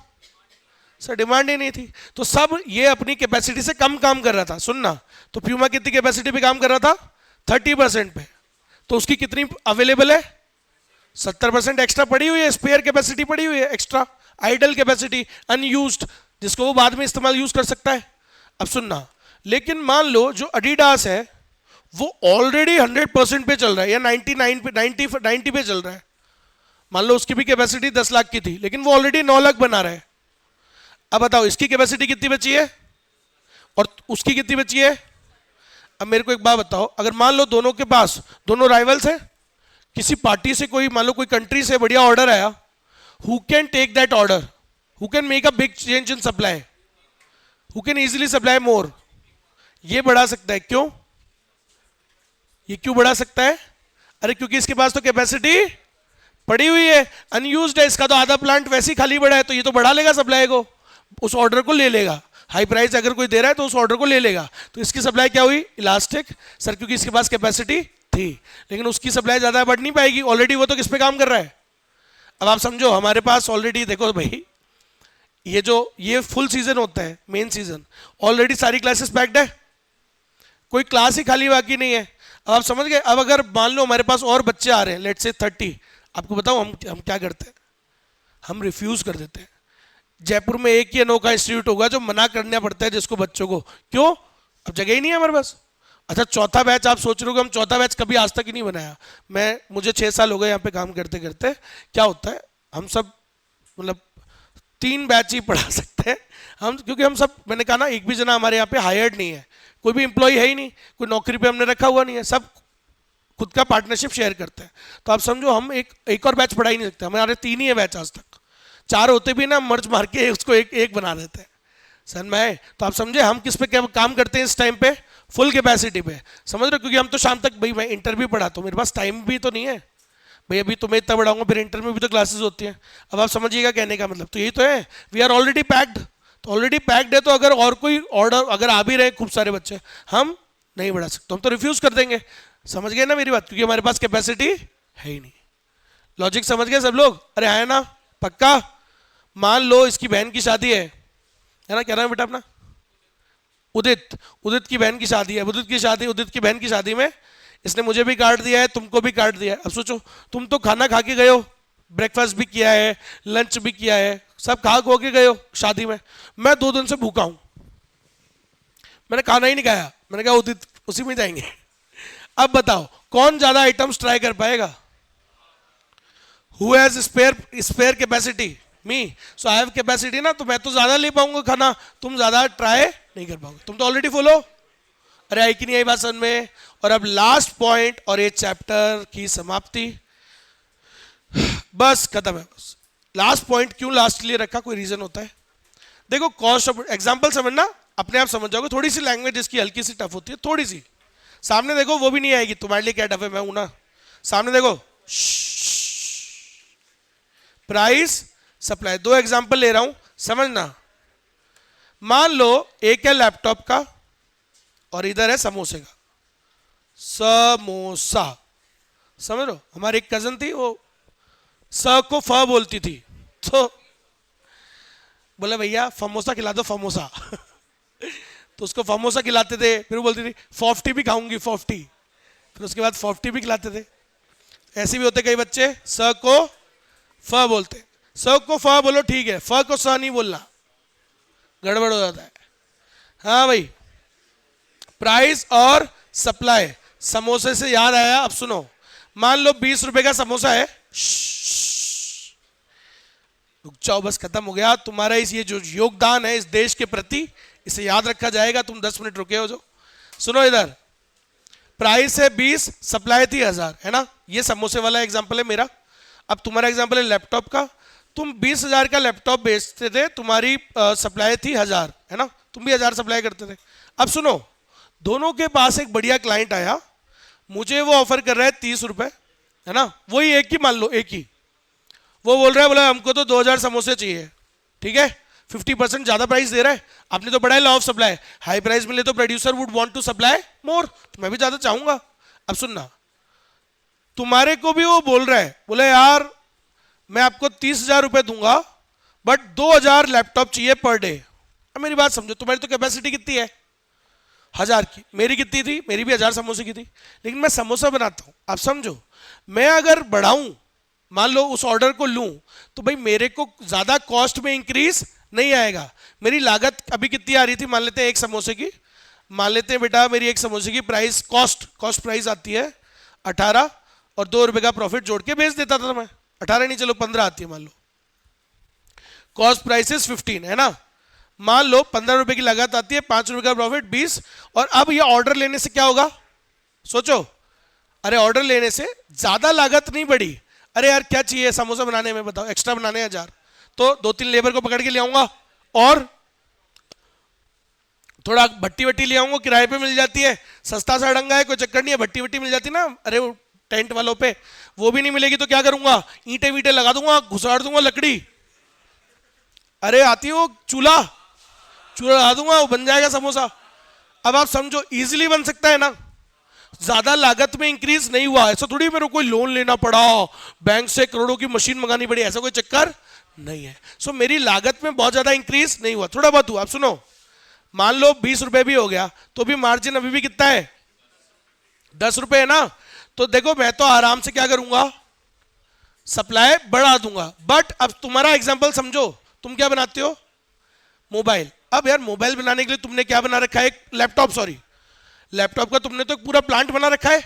सर? डिमांड ही नहीं थी। तो सब ये अपनी कैपेसिटी से कम काम कर रहा था। सुनना, तो प्यूमा कितनी कैपेसिटी पे काम कर रहा था, 30% पे, तो उसकी कितनी अवेलेबल है, 70% एक्स्ट्रा पड़ी हुई है, स्पेयर कैपेसिटी पड़ी हुई है एक्स्ट्रा, आइडल कैपेसिटी अनयूज्ड, जिसको वो बाद में इस्तेमाल यूज कर सकता है। अब सुनना, लेकिन मान लो जो एडिडास है वो ऑलरेडी 100% पे चल रहा है, या 99 पे 90 पे चल रहा है। मान लो उसकी भी कैपेसिटी 10 लाख की थी, लेकिन वो ऑलरेडी 9 लाख बना रहा है। अब बताओ इसकी कैपेसिटी कितनी बची है और उसकी कितनी बची है? अब मेरे को एक बात बताओ, अगर मान लो दोनों के पास, दोनों राइवल्स हैं, किसी पार्टी से कोई, मान लो कोई कंट्री से बढ़िया ऑर्डर आया, who can take that order, who can make a big change in supply, who can easily supply more? ये बढ़ा सकता है। क्यों? ये क्यों बढ़ा सकता है? अरे क्योंकि इसके पास तो कैपेसिटी पड़ी हुई है, अनयूज्ड है, इसका तो आधा प्लांट वैसे ही खाली पड़ा है, तो ये तो बढ़ा लेगा सप्लाई को, उस ऑर्डर को ले लेगा। हाई प्राइस अगर कोई दे रहा है तो उस ऑर्डर को ले लेगा, तो इसकी सप्लाई क्या हुई, इलास्टिक सर, क्योंकि इसके पास कैपेसिटी थी, लेकिन उसकी सप्लाई ज्यादा बढ़ नहीं पाएगी, ऑलरेडी वो तो किस पे काम कर रहा है। अब आप समझो हमारे पास ऑलरेडी देखो भाई, ये फुल सीजन होता है, मेन सीजन, ऑलरेडी सारी क्लासेस पैक्ड है, कोई क्लास ही खाली बाकी नहीं है। अब आप समझ गए। अब अगर मान लो हमारे पास और बच्चे आ रहे हैं, लेट से 30, आपको बताऊं हम क्या करते हैं, हम रिफ्यूज कर देते हैं। जयपुर में एक ही अनोखा इंस्टीट्यूट होगा जो मना करना पड़ता है जिसको बच्चों को, क्यों, अब जगह ही नहीं है हमारे पास। अच्छा चौथा बैच, आप सोच रहे हो कि हम चौथा बैच कभी आज तक ही नहीं बनाया। मुझे 6 साल हो गए यहाँ पे काम करते करते। क्या होता है, हम सब मतलब 3 बैच ही पढ़ा सकते हैं हम, क्योंकि हम सब, मैंने कहा ना, एक भी जना हमारे यहाँ पे हायर्ड नहीं है, कोई भी एम्प्लॉय है ही नहीं, कोई नौकरी पे हमने रखा हुआ नहीं है, सब खुद का पार्टनरशिप शेयर करते हैं। तो आप समझो हम एक और बैच पढ़ा ही नहीं सकते, हमारे 3 ही है बैच आज तक, 4 होते भी ना मर्ज मार के उसको एक बना देते हैं सर में। तो आप समझे हम किस पे काम करते हैं इस टाइम पे, फुल कैपेसिटी पे, समझ रहे हो, क्योंकि हम तो शाम तक, भाई मैं इंटरव्यू पढ़ाता हूँ, मेरे पास टाइम भी तो नहीं है भाई, अभी तुम्हें इतना बढ़ाऊंगा, फिर इंटर में भी तो क्लासेस होती हैं। अब आप समझिएगा कहने का मतलब तो यही तो है, वी आर ऑलरेडी पैक्ड, तो ऑलरेडी पैक्ड है, तो अगर और कोई ऑर्डर अगर आ भी रहे खूब सारे बच्चे, हम नहीं बढ़ा सकते, हम तो रिफ्यूज कर देंगे। समझ गए ना मेरी बात, क्योंकि हमारे पास कैपेसिटी है ही नहीं। लॉजिक समझ गए सब लोग, अरे है ना, पक्का। मान लो इसकी बहन की शादी है ना, क्या नाम है बेटा अपना, उदित की बहन की शादी है, उदित की बहन की शादी में इसने मुझे भी कार्ड दिया है, तुमको भी कार्ड दिया है। अब सोचो तुम तो खाना खा के गए हो, ब्रेकफास्ट भी किया है, लंच भी किया है, सब खा खो के गए हो शादी में, मैं 2 दिन से भूखा हूं, मैंने खाना ही नहीं खाया, मैंने कहा उदित उसी में जाएंगे। अब बताओ कौन ज्यादा आइटम्स ट्राई कर पाएगा, who has spare capacity, me, so I have capacity ना, तो मैं तो ज्यादा ले पाऊंगा खाना, तुम ज्यादा ट्राई नहीं कर पाओगे, तुम तो ऑलरेडी फुल हो। अरे आई कि नहीं आई बात समझ में। और अब लास्ट पॉइंट और ये चैप्टर की समाप्ति, बस खत्म है। बस लास्ट पॉइंट क्यों लास्ट के लिए रखा, कोई रीजन होता है। देखो कॉस्ट ऑफ एग्जांपल समझना, अपने आप समझ जाओगे, थोड़ी सी लैंग्वेज इसकी हल्की सी टफ होती है, थोड़ी सी, सामने देखो वो भी नहीं आएगी, तुम्हारे लिए क्या टफ है, मैं हूं ना, सामने देखो, प्राइस सप्लाई, 2 एग्जांपल ले रहा हूं समझना। मान लो एक है लैपटॉप का और इधर है समोसे का, समोसा, समझ लो। हमारी एक कजन थी, वो स को फ बोलती थी, तो बोले भैया फमोसा खिला दो, फमोसा। तो उसको फमोसा खिलाते थे, फिर वो बोलती थी फॉफ्टी भी खाऊंगी, फॉफ्टी, फिर उसके बाद फॉफ्टी भी खिलाते थे। ऐसे भी होते कई बच्चे, स को फ बोलते, स को फ बोलो ठीक है, फ को स नहीं बोलना, गड़बड़ हो जाता है। हाँ भाई, प्राइस और सप्लाई, समोसे से याद आया, अब सुनो, मान लो 20 रुपए का समोसा है, रुक जाओ बस खत्म हो गया तुम्हारा ये जो योगदान है इस देश के प्रति, इसे याद रखा जाएगा, तुम 10 मिनट रुके हो जो। सुनो इधर, प्राइस है 20, सप्लाई थी 1000, है ना, ये समोसे वाला एग्जांपल है मेरा। अब तुम्हारा एग्जांपल है लैपटॉप का, तुम 20,000 का लैपटॉप बेचते थे, तुम्हारी सप्लाई थी 1000, है ना, तुम भी 1000 सप्लाई करते थे। अब सुनो, दोनों के पास एक बढ़िया क्लाइंट आया, मुझे वो ऑफर कर रहा है 30 रुपए, है ना, वही एक ही, मान लो एक ही, वो बोल रहा है, बोला हमको तो 2000 समोसे चाहिए, ठीक है, 50% ज्यादा प्राइस दे रहा है, आपने तो बढ़ाया law of supply, high price मिले तो producer would want to supply more, तो मैं भी ज्यादा चाहूंगा। अब सुनना, तुम्हारे को भी वो बोल रहा है, बोले यार मैं आपको 30,000 रुपए दूंगा, बट 2000 लैपटॉप चाहिए पर डे। अब मेरी बात समझो, तुम्हारी तो कैपेसिटी कितनी है, 1000 की, मेरी कितनी थी, मेरी भी 1000 समोसे की थी, लेकिन मैं समोसा बनाता हूं, आप समझो, मैं अगर बढ़ाऊं, मान लो उस ऑर्डर को लूं, तो भाई मेरे को ज्यादा कॉस्ट में इंक्रीज नहीं आएगा, मेरी लागत अभी कितनी आ रही थी, मान लेते हैं एक समोसे की, मान लेते हैं बेटा मेरी एक समोसे की प्राइस, कॉस्ट प्राइस आती है 18, और 2 रुपए का प्रॉफिट जोड़ के बेच देता था मैं, 18 नहीं चलो 15 आती है मान लो, कॉस्ट प्राइस इज 15, है ना, मान लो 15 रुपए की लागत आती है, 5 रुपए का प्रॉफिट 20, और अब ये ऑर्डर लेने से क्या होगा, सोचो, अरे ऑर्डर लेने से ज्यादा लागत नहीं बढ़ी, अरे यार क्या चाहिए समोसा बनाने में, बताओ एक्स्ट्रा बनाने 1000, तो 2-3 लेबर को पकड़ के ले आऊंगा, और थोड़ा भट्टी वट्टी ले आऊंगा, किराए पे मिल जाती है, सस्ता सा डंगा है, कोई चक्कर नहीं है, भट्टी वट्टी मिल जाती है ना, अरे टेंट वालों पे वो भी नहीं मिलेगी तो क्या करूंगा, ईंटे वींटे लगा दूंगा, घुसाड़ दूंगा लकड़ी। अरे आती हो चूल्हा, चूल्हा लगा दूंगा, वो बन जाएगा समोसा। अब आप समझो इजीली बन सकता है ना, ज्यादा लागत में इंक्रीज नहीं हुआ। ऐसा थोड़ी मेरे को कोई लोन लेना पड़ा, बैंक से करोड़ों की मशीन मंगानी पड़ी, ऐसा कोई चक्कर नहीं है। सो मेरी लागत में बहुत ज्यादा इंक्रीज नहीं हुआ, थोड़ा बहुत हुआ। आप सुनो, मान लो 20 रुपए भी हो गया तो भी मार्जिन अभी भी कितना है, 10 रुपए है ना। तो देखो मैं तो आराम से क्या करूंगा, सप्लाई बढ़ा दूंगा। बट अब तुम्हारा एग्जांपल समझो, तुम क्या बनाते हो, मोबाइल। अब यार मोबाइल बनाने के लिए तुमने क्या बना रखा है, एक लैपटॉप, सॉरी लैपटॉप का तुमने तो एक पूरा प्लांट बना रखा है।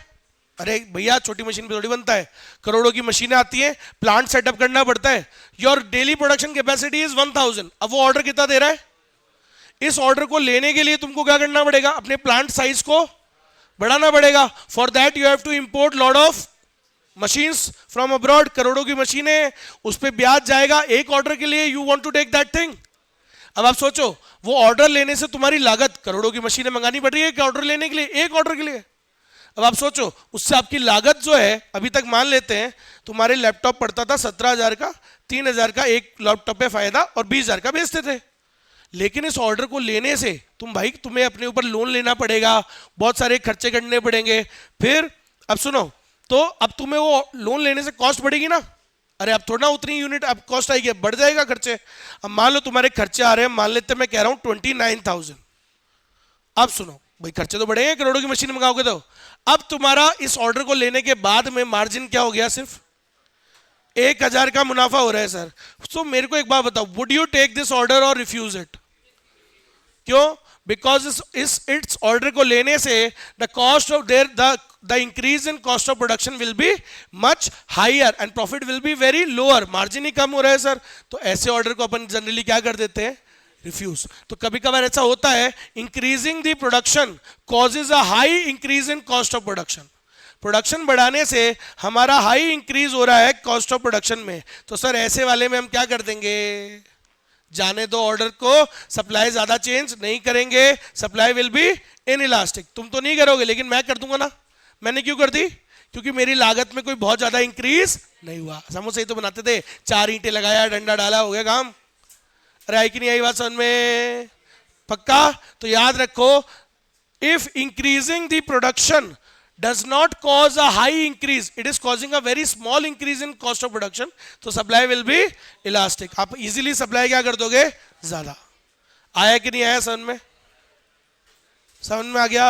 अरे भैया छोटी मशीन पे थोड़ी बनता है, करोड़ों की मशीनें आती हैं, प्लांट सेटअप करना पड़ता है। Your daily production capacity is 1000। अब वो ऑर्डर कितना दे रहा है, इस ऑर्डर को लेने के लिए तुमको क्या करना पड़ेगा, अपने प्लांट साइज को बढ़ाना पड़ेगा। For that you have to import lot of machines from abroad, करोड़ों की मशीनें, उस पर ब्याज जाएगा एक ऑर्डर के लिए, you want to take that thing. अब आप सोचो, वो ऑर्डर लेने से तुम्हारी लागत, करोड़ों की मशीनें मंगानी पड़ रही है ऑर्डर लेने के लिए, एक ऑर्डर के लिए। अब आप सोचो उससे आपकी लागत जो है, अभी तक मान लेते हैं तुम्हारे लैपटॉप पड़ता था 17,000 का, 3,000 का एक लैपटॉप पे फायदा और 20,000 का बेचते थे। लेकिन इस ऑर्डर को लेने से तुम्हें अपने ऊपर लोन लेना पड़ेगा, बहुत सारे खर्चे करने पड़ेंगे। फिर अब सुनो, तो अब तुम्हें वो लोन लेने से कॉस्ट बढ़ेगी ना। अरे अब थोड़ा उतनी यूनिट अब कॉस्ट आएगी, बढ़ जाएगा खर्चे। अब मान लो तुम्हारे खर्चे आ रहे हैं, मान लेते मैं कह रहा हूं 29,000। अब सुनो भाई, खर्चे तो बढ़ेंगे, करोड़ों की मशीन मंगाओगे तो। अब तुम्हारा इस ऑर्डर को लेने के बाद में मार्जिन क्या हो गया, सिर्फ 1,000 का मुनाफा हो रहा है सर। तो मेरे को एक बात बताओ, would you take this order और रिफ्यूज इट? क्यों? बिकॉज इट्स ऑर्डर को लेने से the cost of there the increase in cost of production will be much higher and profit will be very lower, margin ही कम हो रहा है सर। तो ऐसे ऑर्डर को अपन जनरली क्या कर देते हैं, रिफ्यूज। तो कभी कभार ऐसा होता है, increasing the production causes a high increase in cost of production. Production बढ़ाने से हमारा हाई इंक्रीज हो रहा है कॉस्ट ऑफ प्रोडक्शन में, तो सर ऐसे वाले में हम क्या कर देंगे, जाने दो ऑर्डर को, सप्लाई ज्यादा चेंज नहीं करेंगे, supply will be in elastic. तुम तो नहीं करोगे लेकिन मैं कर दूंगा ना। मैंने क्यों कर दी, क्योंकि मेरी लागत में कोई बहुत ज्यादा इंक्रीज नहीं हुआ। समोसे ही तो बनाते थे, 4 ईंटें लगाया, डंडा डाला, हो गया काम। अरे आई कि नहीं आई बात समझ में, पक्का? तो याद रखो, if increasing the production does not cause a high increase, it is causing a very small increase in cost of production, तो supply will be elastic। आप easily supply क्या कर दोगे, ज्यादा। आया कि नहीं आया समझ में? समझ में आ गया?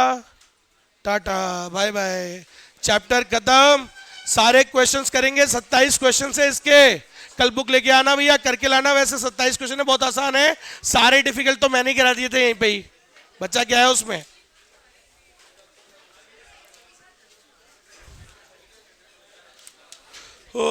टाटा बाय बाय, चैप्टर खत्म। सारे क्वेश्चंस करेंगे, 27 क्वेश्चन है इसके। कल बुक लेके आना भैया, करके लाना। वैसे 27 क्वेश्चन है, बहुत आसान है, सारे डिफिकल्ट तो मैंने करा दिए थे यहीं पे ही। बच्चा क्या है उसमें, ओ